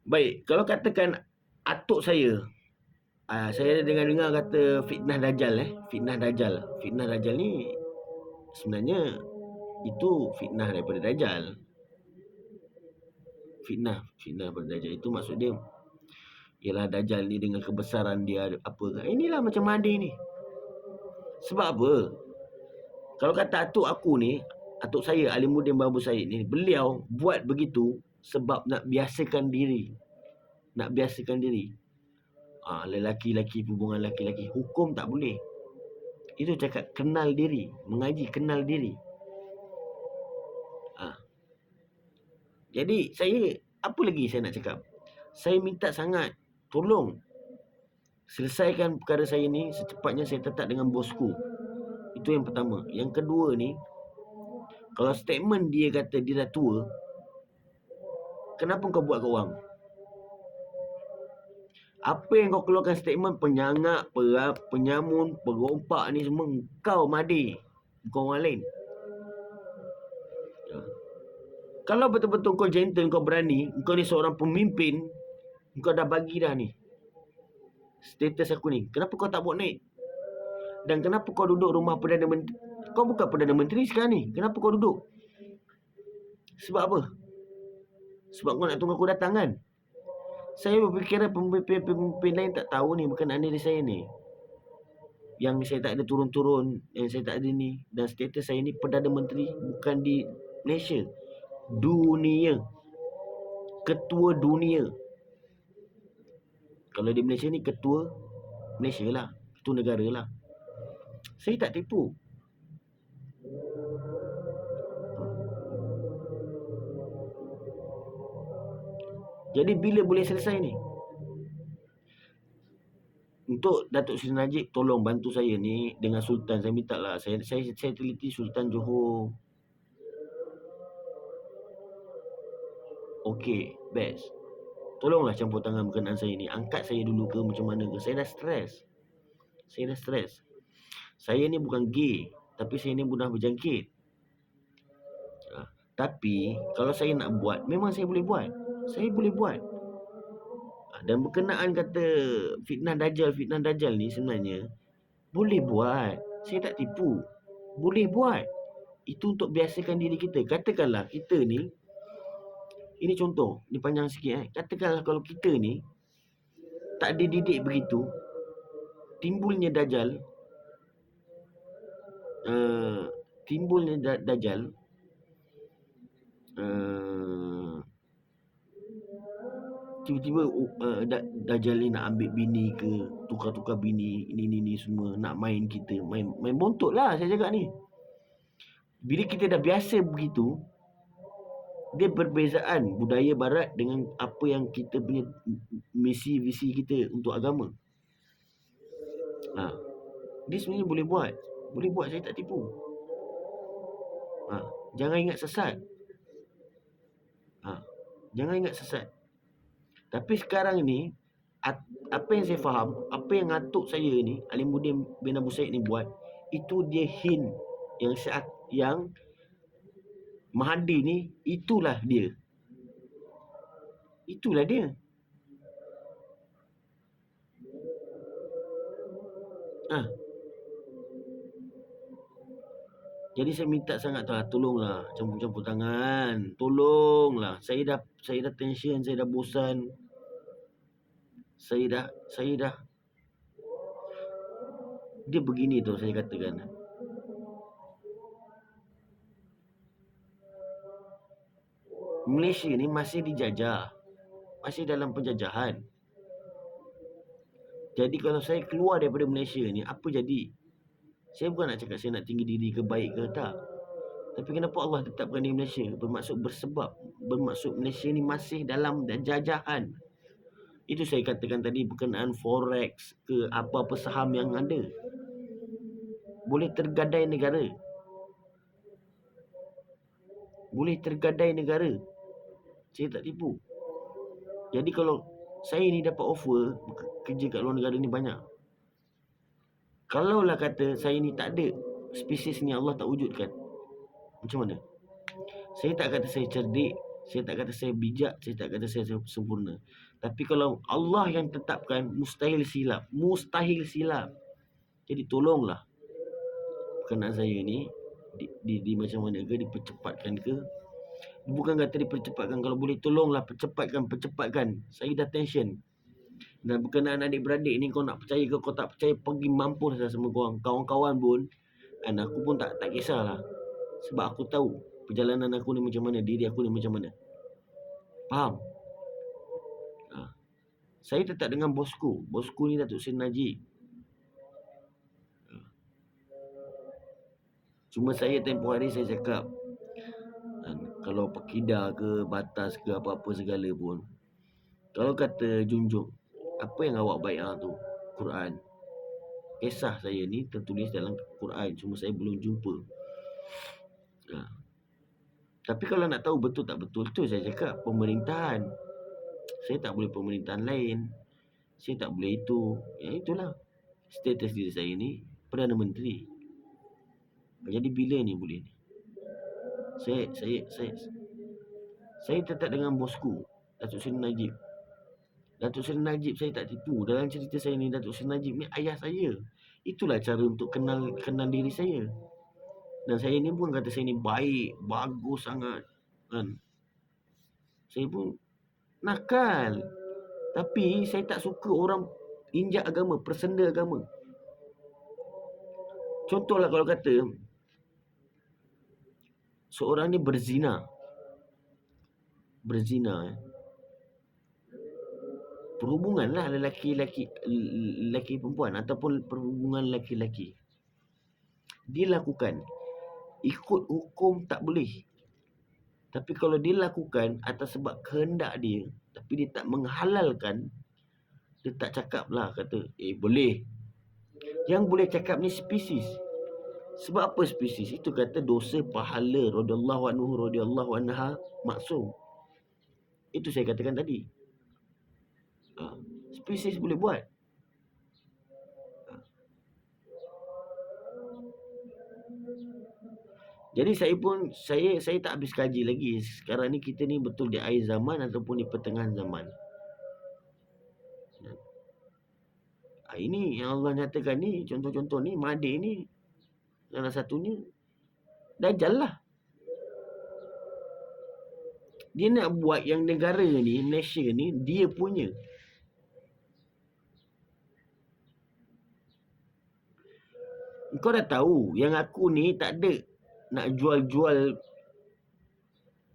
Baik, kalau katakan atuk saya dengar kata fitnah Dajjal Fitnah Dajjal. Fitnah Dajjal ni sebenarnya itu fitnah daripada Dajjal. Fitnah daripada Dajjal itu maksud dia ialah Dajjal ni dengan kebesaran dia apa. Inilah macam Mahdi ni. Sebab apa? Kalau kata atuk aku ni, atuk saya Alimuddin Babu Said ni, beliau buat begitu sebab nak biasakan diri. Lelaki-lelaki, hubungan lelaki-lelaki, hukum tak boleh. Itu cakap kenal diri, mengaji kenal diri. Jadi saya, apa lagi saya nak cakap? Saya minta sangat, tolong selesaikan perkara saya ni secepatnya. Saya tetap dengan bosku. Itu yang pertama. Yang kedua ni, kalau statement dia kata dia dah tua, kenapa kau buat kat orang? Apa yang kau keluarkan statement penyangak, penyamun, perompak ni semua kau Mahdi, bukan orang lain. Kalau betul-betul kau gentle, kau berani, kau ni seorang pemimpin, kau dah bagi dah ni status aku ni, kenapa kau tak buat naik? Dan kenapa kau duduk rumah Perdana Menteri? Kau bukan Perdana Menteri sekarang ni, kenapa kau duduk? Sebab apa? Sebab kau nak tunggu aku datang kan? Saya berfikir pemimpin lain tak tahu ni berkenaan diri saya ni. Yang saya tak ada turun-turun, yang saya tak ada ni. Dan status saya ni Perdana Menteri, bukan di Malaysia, dunia. Ketua dunia. Kalau di Malaysia ni ketua Malaysia lah, ketua negara lah. Saya tak tipu. Jadi bila boleh selesai ni? Untuk Datuk Seri Najib, tolong bantu saya ni dengan Sultan. Saya minta lah, saya teliti Sultan Johor. Okey, best. Tolonglah campur tangan berkenaan saya ni. Angkat saya dulu ke macam mana ke. Saya dah stres. Saya ni bukan gay, tapi saya ni mudah berjangkit. Tapi kalau saya nak buat, memang saya boleh buat. Dan berkenaan kata fitnah Dajjal ni sebenarnya boleh buat. Saya tak tipu. Boleh buat. Itu untuk biasakan diri kita. Katakanlah kita ni, ini contoh, ni panjang sikit Katakanlah kalau kita ni tak dididik begitu, timbulnya Dajjal, tiba-tiba Dajjal ni nak ambil bini ke, tukar-tukar bini, ini semua, nak main kita, main bontot lah saya cakap ni. Bila kita dah biasa begitu, dia perbezaan budaya barat dengan apa yang kita punya misi visi kita untuk agama. Dia sebenarnya boleh buat, saya tak tipu. Jangan ingat sesat. Tapi sekarang ni, apa yang saya faham, apa yang atuk saya ni, Alimuddin bin Abu Said ni buat, itu dia hint yang Mahdi ni, itulah dia. Jadi saya minta sangat tolonglah campur tangan. Tolonglah. Saya dah tension, saya dah bosan. Saya dah dia begini tu saya katakan. Malaysia ni masih dijajah. Masih dalam penjajahan. Jadi kalau saya keluar daripada Malaysia ni, apa jadi? Saya bukan nak cakap saya nak tinggi diri ke baik ke tak. Tapi kenapa Allah tetapkan di Malaysia? Bermaksud Malaysia ni masih dalam jajahan. Itu saya katakan tadi berkenaan forex ke apa-apa saham yang ada. Boleh tergadai negara. Saya tak tipu. Jadi kalau saya ni dapat offer kerja kat luar negara ni banyak. Kalaulah kata saya ni tak ada, spesies ni Allah tak wujudkan, macam mana? Saya tak kata saya cerdik, saya tak kata saya bijak, saya tak kata saya sempurna. Tapi kalau Allah yang tetapkan, mustahil silap. Mustahil silap. Jadi tolonglah berkenaan saya ni di macam mana ke, dipercepatkan ke. Bukan kata dipercepatkan, kalau boleh tolonglah percepatkan. Saya dah tension. Dan berkenaan adik-beradik ni, kau nak percaya ke kau tak percaya, pergi mampus lah semua korang. Kawan-kawan pun, dan aku pun tak kisahlah. Sebab aku tahu perjalanan aku ni macam mana, diri aku ni macam mana. Faham? Saya tetap dengan bosku. Bosku ni Datuk Seri Najib. Cuma saya tempoh hari saya cakap, kalau Pakida ke, Batas ke, apa-apa segala pun, kalau kata junjung, apa yang awak bai'ah tu? Quran. Kisah saya ni tertulis dalam Quran, cuma saya belum jumpa. Tapi kalau nak tahu betul tak betul, tu saya cakap pemerintahan. Saya tak boleh pemerintahan lain. Saya tak boleh itu. Ya itulah status diri saya ni Perdana Menteri. Jadi bila ni boleh ni? Saya tetap dengan bosku Datuk Seri Najib. Datuk Seri Najib saya tak tipu. Dalam cerita saya ni, Datuk Seri Najib ni ayah saya. Itulah cara untuk kenal diri saya. Dan saya ni pun kata saya ni baik, bagus sangat kan. Saya pun nakal. Tapi saya tak suka orang injak agama, persenda agama. Contohlah kalau kata seorang ni berzina. Perhubungan lah lelaki perempuan ataupun perhubungan lelaki-lelaki. Dilakukan. Ikut hukum tak boleh. Tapi kalau dia lakukan atas sebab kehendak dia, tapi dia tak menghalalkan, dia tak cakap lah kata, boleh. Yang boleh cakap ni spesies. Sebab apa spesies? Itu kata dosa pahala radhiyallahu anhu radhiyallahu anha maksum. Itu saya katakan tadi. Spesies boleh buat. Jadi saya tak habis kaji lagi. Sekarang ni kita ni betul di akhir zaman ataupun di pertengahan zaman. Ini yang Allah nyatakan ni, contoh-contoh ni, Mahdi ni salah satunya Dajjal lah. Dia nak buat yang negara ni, Malaysia ni, dia punya. Kau dah tahu yang aku ni tak ada nak jual-jual.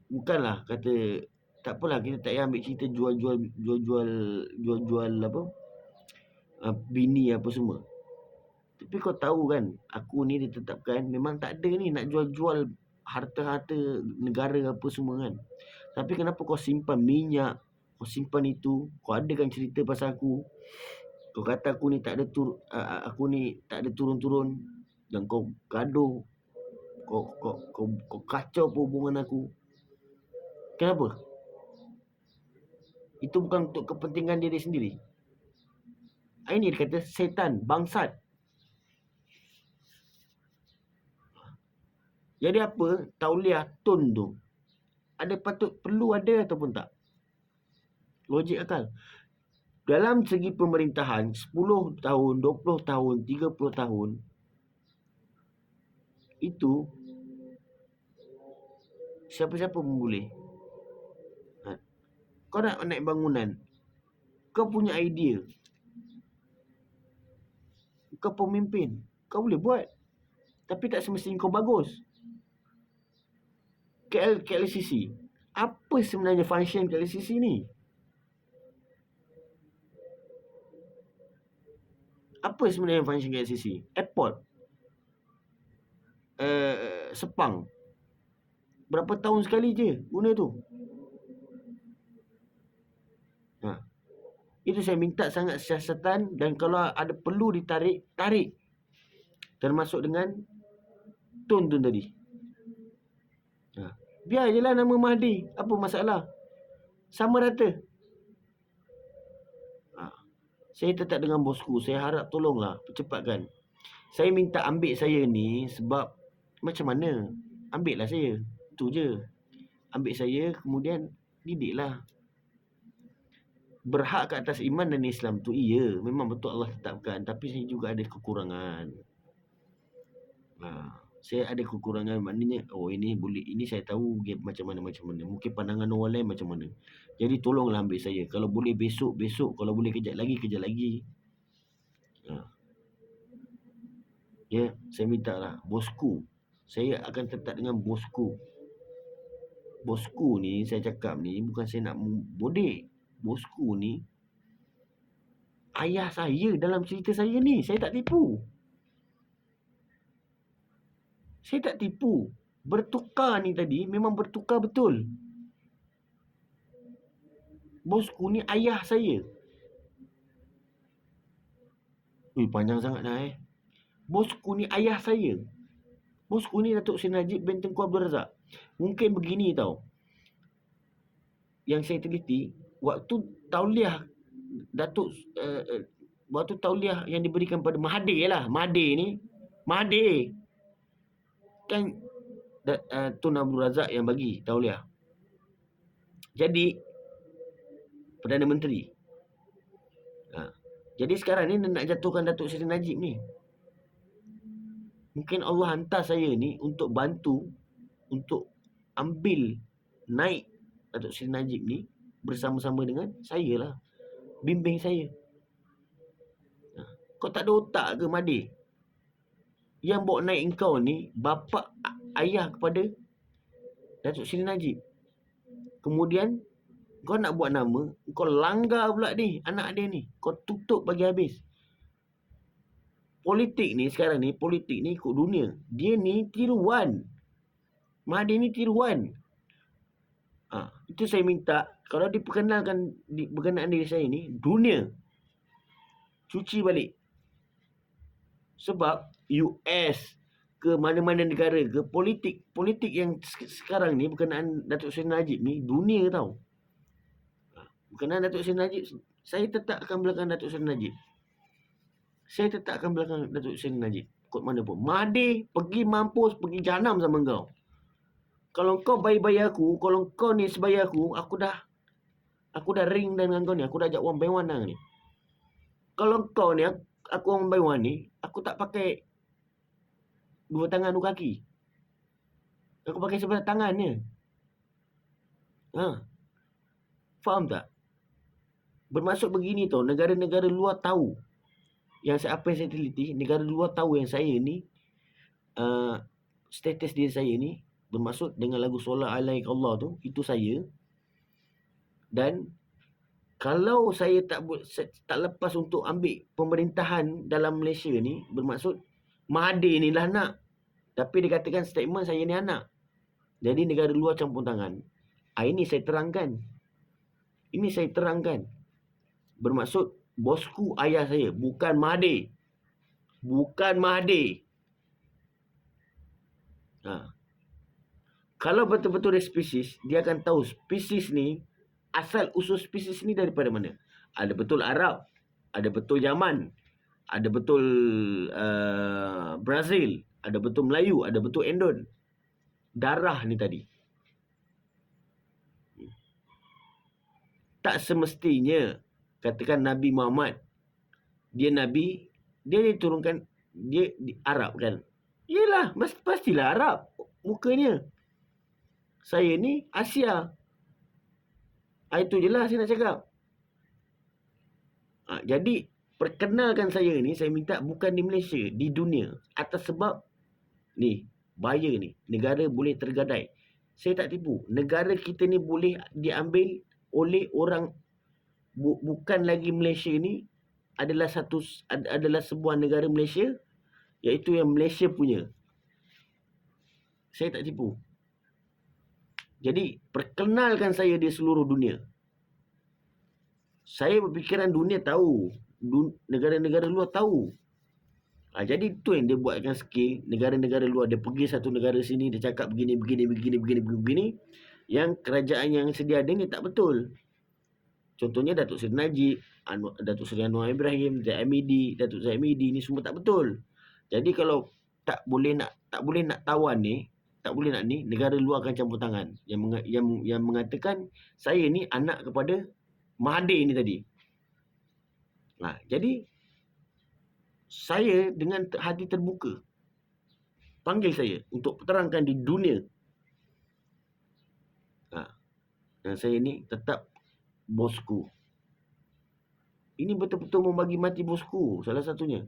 Bukanlah kata tak apalah, kita tak payah ambil cerita jual-jual apa, bini apa semua. Tapi kau tahu kan, aku ni ditetapkan memang tak ada ni nak jual-jual harta-harta negara apa semua kan. Tapi kenapa kau simpan minyak, kau simpan itu, kau adakan cerita pasal aku. Kau kata aku ni tak ada turun-turun, dan kau gaduh, kau kacau hubungan aku. Kenapa? Itu bukan untuk kepentingan diri sendiri. Ini dia kata setan, bangsat. Jadi apa? Tauliah tun tu perlu ada ataupun tak? Logik akal. Dalam segi pemerintahan 10 tahun, 20 tahun, 30 tahun, itu siapa-siapa pun boleh. Kau nak naik bangunan, kau punya idea, kau pemimpin, kau boleh buat. Tapi tak semestinya kau bagus. KLCC, apa sebenarnya function KLCC ni? Apa sebenarnya function KLCC? Airport, Sepang, berapa tahun sekali je guna tu. Itu saya minta sangat siasatan. Dan kalau ada perlu ditarik, tarik. Termasuk dengan tun tadi. Biar je lah nama Mahdi. Apa masalah? Sama rata. Saya tetap dengan bosku. Saya harap tolonglah percepatkan. Saya minta ambil saya ni sebab macam mana? Ambil lah saya. Itu je. Ambil saya, kemudian didiklah. Berhak ke atas iman dan Islam tu, iya, memang betul Allah tetapkan. Tapi saya juga ada kekurangan. Saya ada kekurangan, maknanya ini boleh, ini saya tahu macam mana. Mungkin pandangan orang lain macam mana. Jadi tolonglah ambil saya. Kalau boleh besok, kalau boleh kejap lagi. Ya, saya minta lah, bosku. Saya akan tetap dengan bosku. Bosku ni, saya cakap ni bukan saya nak bodek. Bosku ni ayah saya dalam cerita saya ni. Saya tak tipu. Bertukar ni tadi memang bertukar betul. Bosku ni ayah saya. Panjang sangat dah Bosku ni ayah saya. Bosku ni Datuk Seri Najib bin Tengku Abdul Razak. Mungkin begini tau. Yang saya teliti, waktu tauliah Datuk waktu tauliah yang diberikan pada Mahathir lah. Mahathir kan Tun Abdul Razak yang bagi tauliah. Jadi Perdana Menteri. Jadi sekarang ni nak jatuhkan Datuk Seri Najib ni. Mungkin Allah hantar saya ni untuk bantu, untuk ambil naik Datuk Seri Najib ni bersama-sama dengan saya lah. Bimbing saya. Kau tak ada otak ke, Mahathir? Yang bawa naik engkau ni bapa ayah kepada Datuk Seri Najib. Kemudian kau nak buat nama, kau langgar pula ni anak dia ni. Kau tutup bagi habis. Politik ni sekarang ni, politik ni ikut dunia. Dia ni tiruan. Mahathir ni tiruan. Itu saya minta, kalau diperkenalkan berkenaan diri saya ni, dunia cuci balik. Sebab US ke mana-mana negara ke, politik yang sekarang ni berkenaan Datuk Seri Najib ni, dunia tau. Berkenaan Datuk Seri Najib, saya tetap akan belakang Datuk Seri Najib. Kot mana pun. Mahathir pergi mampus, pergi jahanam sama kau. Kalau kau bayar aku, kalau kau ni sebaya aku dah ring dengan kau ni. Aku dah ajak one by one lah ni. Kalau kau ni, aku one by one ni, aku tak pakai 2 tangan 2 kaki. Aku pakai sebelah tangan je. Faham tak? Bermaksud begini tau, negara-negara luar tahu. Apa yang saya teliti, negara luar tahu yang saya ni, status diri saya ni, bermaksud dengan lagu Solat Alaik Allah tu, itu saya. Dan kalau saya tak lepas untuk ambil pemerintahan dalam Malaysia ni, bermaksud Mahathir ni lah nak. Tapi dia katakan statement saya ni anak. Jadi negara luar campur tangan. Ini saya terangkan. Bermaksud bosku ayah saya, bukan Mahathir. Kalau betul-betul dia spesies, dia akan tahu spesies ni, asal usul spesies ni daripada mana. Ada betul Arab, ada betul Yaman, ada betul Brazil, ada betul Melayu, ada betul Indon. Darah ni tadi. Tak semestinya katakan Nabi Muhammad, dia Nabi, dia diturunkan, dia Arab kan. Yelah, pastilah Arab mukanya. Saya ni Asia. Itu je lah saya nak cakap. Jadi perkenalkan saya ni, saya minta bukan di Malaysia, di dunia. Atas sebab ni, bahaya ni, negara boleh tergadai. Saya tak tipu. Negara kita ni boleh diambil oleh orang bukan lagi Malaysia ni, adalah sebuah negara Malaysia, iaitu yang Malaysia punya. Saya tak tipu. Jadi perkenalkan saya di seluruh dunia. Saya berfikiran dunia tahu, negara-negara luar tahu. Jadi itu yang dia buatkan skill. Negara-negara luar, dia pergi satu negara sini, dia cakap begini. Yang kerajaan yang sedia ada ni tak betul. Contohnya Datuk Seri Najib, Datuk Seri Anwar Ibrahim, Datuk Zaid Midi ni semua tak betul. Jadi kalau tak boleh nak tawan ni, tak boleh nak ni, negara luar akan campur tangan. Yang mengatakan saya ni anak kepada Mahathir ni tadi. Jadi saya dengan hati terbuka panggil saya untuk terangkan di dunia. Dan saya ni tetap bosku. Ini betul-betul membagi mati bosku, salah satunya.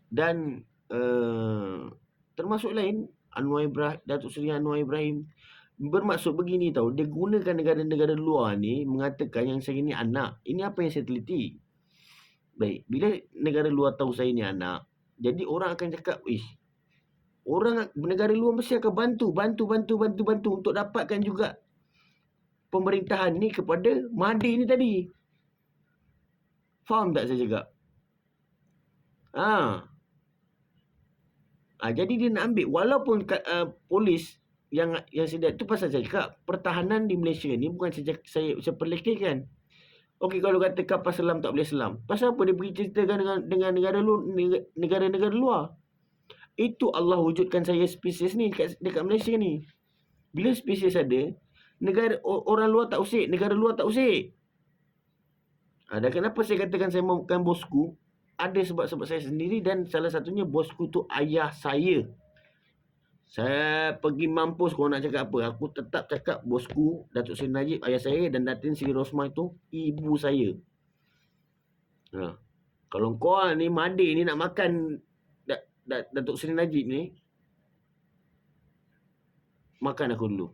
Dan termasuk lain, Datuk Seri Anwar Ibrahim bermaksud begini tau. Dia gunakan negara-negara luar ni mengatakan yang saya ni anak. Ini apa yang saya teliti. Baik, bila negara luar tahu saya ni anak, jadi orang akan cakap, orang negara luar mesti akan bantu untuk dapatkan juga pemerintahan ni kepada Mahathir ni tadi. Faham tak saya cakap? Jadi dia nak ambil, walaupun polis yang sedia tu, pasal saya cakap pertahanan di Malaysia ni bukan saya perlekehkan. Okey, kalau kata kapal selam tak boleh selam, pasal apa dia pergi ceritakan dengan negara-negara luar? Itu Allah wujudkan saya spesies ni dekat Malaysia ni. Bila spesies ada, orang luar tak usik, negara luar tak usik. Dan kenapa saya katakan saya bukan bosku? Ada sebab-sebab saya sendiri, dan salah satunya bosku tu ayah saya. Saya pergi mampus korang nak cakap apa, aku tetap cakap bosku Datuk Seri Najib ayah saya, dan Datin Seri Rosmah itu ibu saya. Kalau kau ni Mahathir ni nak makan Datuk Seri Najib ni, makan aku dulu.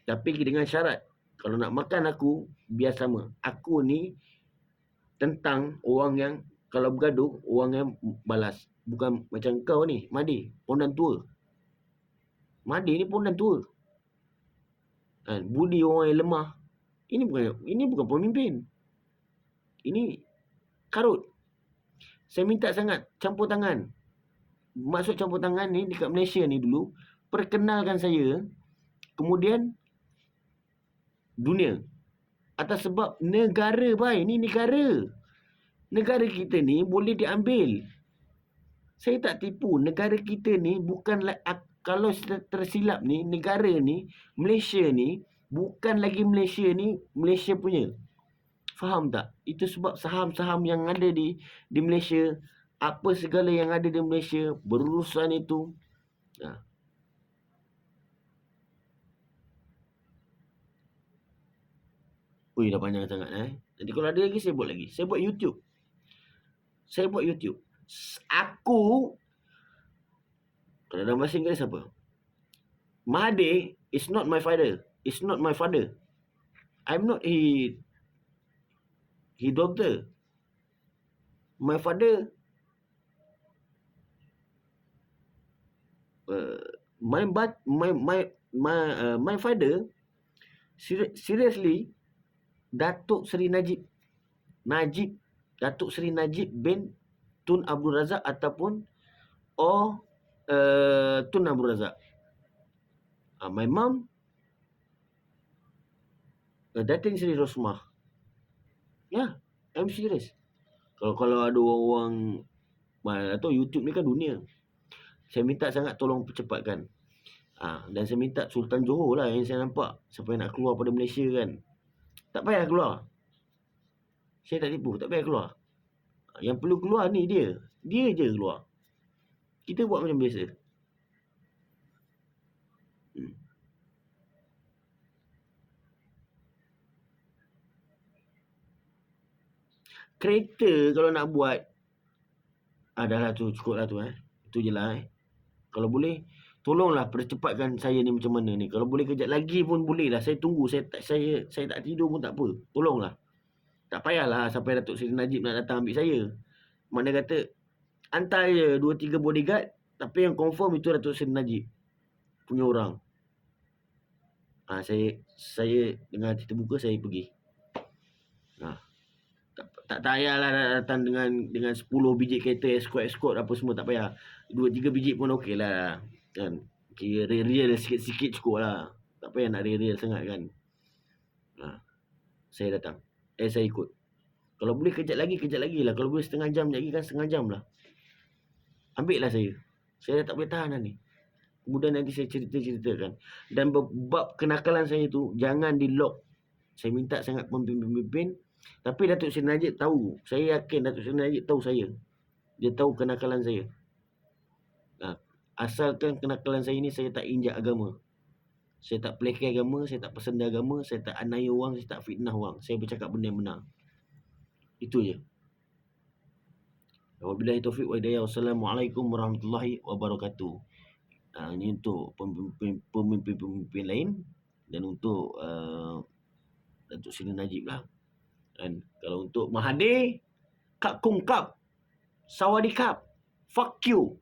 Tapi dengan syarat, kalau nak makan aku, biar sama. Aku ni tentang orang yang kalau bergaduh, orang yang balas. Bukan macam kau ni, Mahathir, pondan tua. Mahathir ni pondan tua. Budi orang yang lemah. Ini bukan pemimpin. Ini karut. Saya minta sangat campur tangan. Maksud campur tangan ni dekat Malaysia ni dulu, perkenalkan saya, kemudian dunia. Atas sebab negara, ni negara. Negara kita ni boleh diambil. Saya tak tipu. Negara kita ni bukanlah, kalau tersilap ni, negara ni, Malaysia ni, bukan lagi Malaysia ni, Malaysia punya. Faham tak? Itu sebab saham-saham yang ada di Malaysia, apa segala yang ada di Malaysia, berurusan itu. Dah panjang sangat. Nanti kalau ada lagi, saya buat lagi. Saya buat YouTube. Aku, kalau dalam bahasa Inggeris apa? Mahathir is not my father. It's not my father. I'm not his daughter. My father, my father, seriously, Datuk Seri Najib, Datuk Seri Najib bin Tun Abdul Razak ataupun Tun Abdul Razak. My mom, Datin Seri Rosmah. I'm serious. Kalau ada orang atau YouTube ni kan dunia. Saya minta sangat tolong percepatkan. Dan saya minta Sultan Johor lah yang saya nampak, supaya nak keluar pada Malaysia kan. Tak payah keluar. Saya tak tipu, tak payah keluar. Yang perlu keluar ni dia je keluar. Kita buat macam biasa. Kereta kalau nak buat, dah lah tu, cukup lah tu. Itu je lah. Kalau boleh, tolonglah percepatkan saya ni macam mana ni. Kalau boleh kejap lagi pun boleh lah. Saya tunggu. Saya tak tidur pun tak apa. Tolonglah. Tak payahlah sampai Datuk Seri Najib nak datang ambil saya. Mana kata, hantar je 2-3 bodyguard, tapi yang confirm itu Datuk Seri Najib punya orang. Saya dengan hati terbuka, saya pergi. Tak payahlah datang dengan 10 biji kereta escort apa semua, tak payah. 2-3 biji pun okey lah kan. Kira real sikit-sikit cukup lah. Tak payah nak real sangat kan. Saya datang. Saya ikut. Kalau boleh kejap lagi lah. Kalau boleh setengah jam lagi kan, setengah jam lah. ambil lah saya. Saya dah tak boleh tahan dah ni. Kemudian nanti saya ceritakan. Dan bab kenakalan saya tu, jangan di lock. Saya minta sangat pemimpin-pemimpin. Tapi Datuk Seri Najib tahu. Saya yakin Datuk Seri Najib tahu saya. Dia tahu kenakalan saya. Asalkan kenakalan saya ni, saya tak injak agama. Saya tak pelekeh agama, saya tak pesenda agama, saya tak aniaya orang, saya tak fitnah orang. Saya bercakap benda yang benar. Itu je. Wabillahi taufiq wa hidayah. Wassalamualaikum warahmatullahi wabarakatuh. Ini untuk pemimpin-pemimpin lain dan untuk Datuk Seri Najib lah. Dan kalau untuk Mahathir, Kap Kum Kap, Sawadee Kap, fuck you.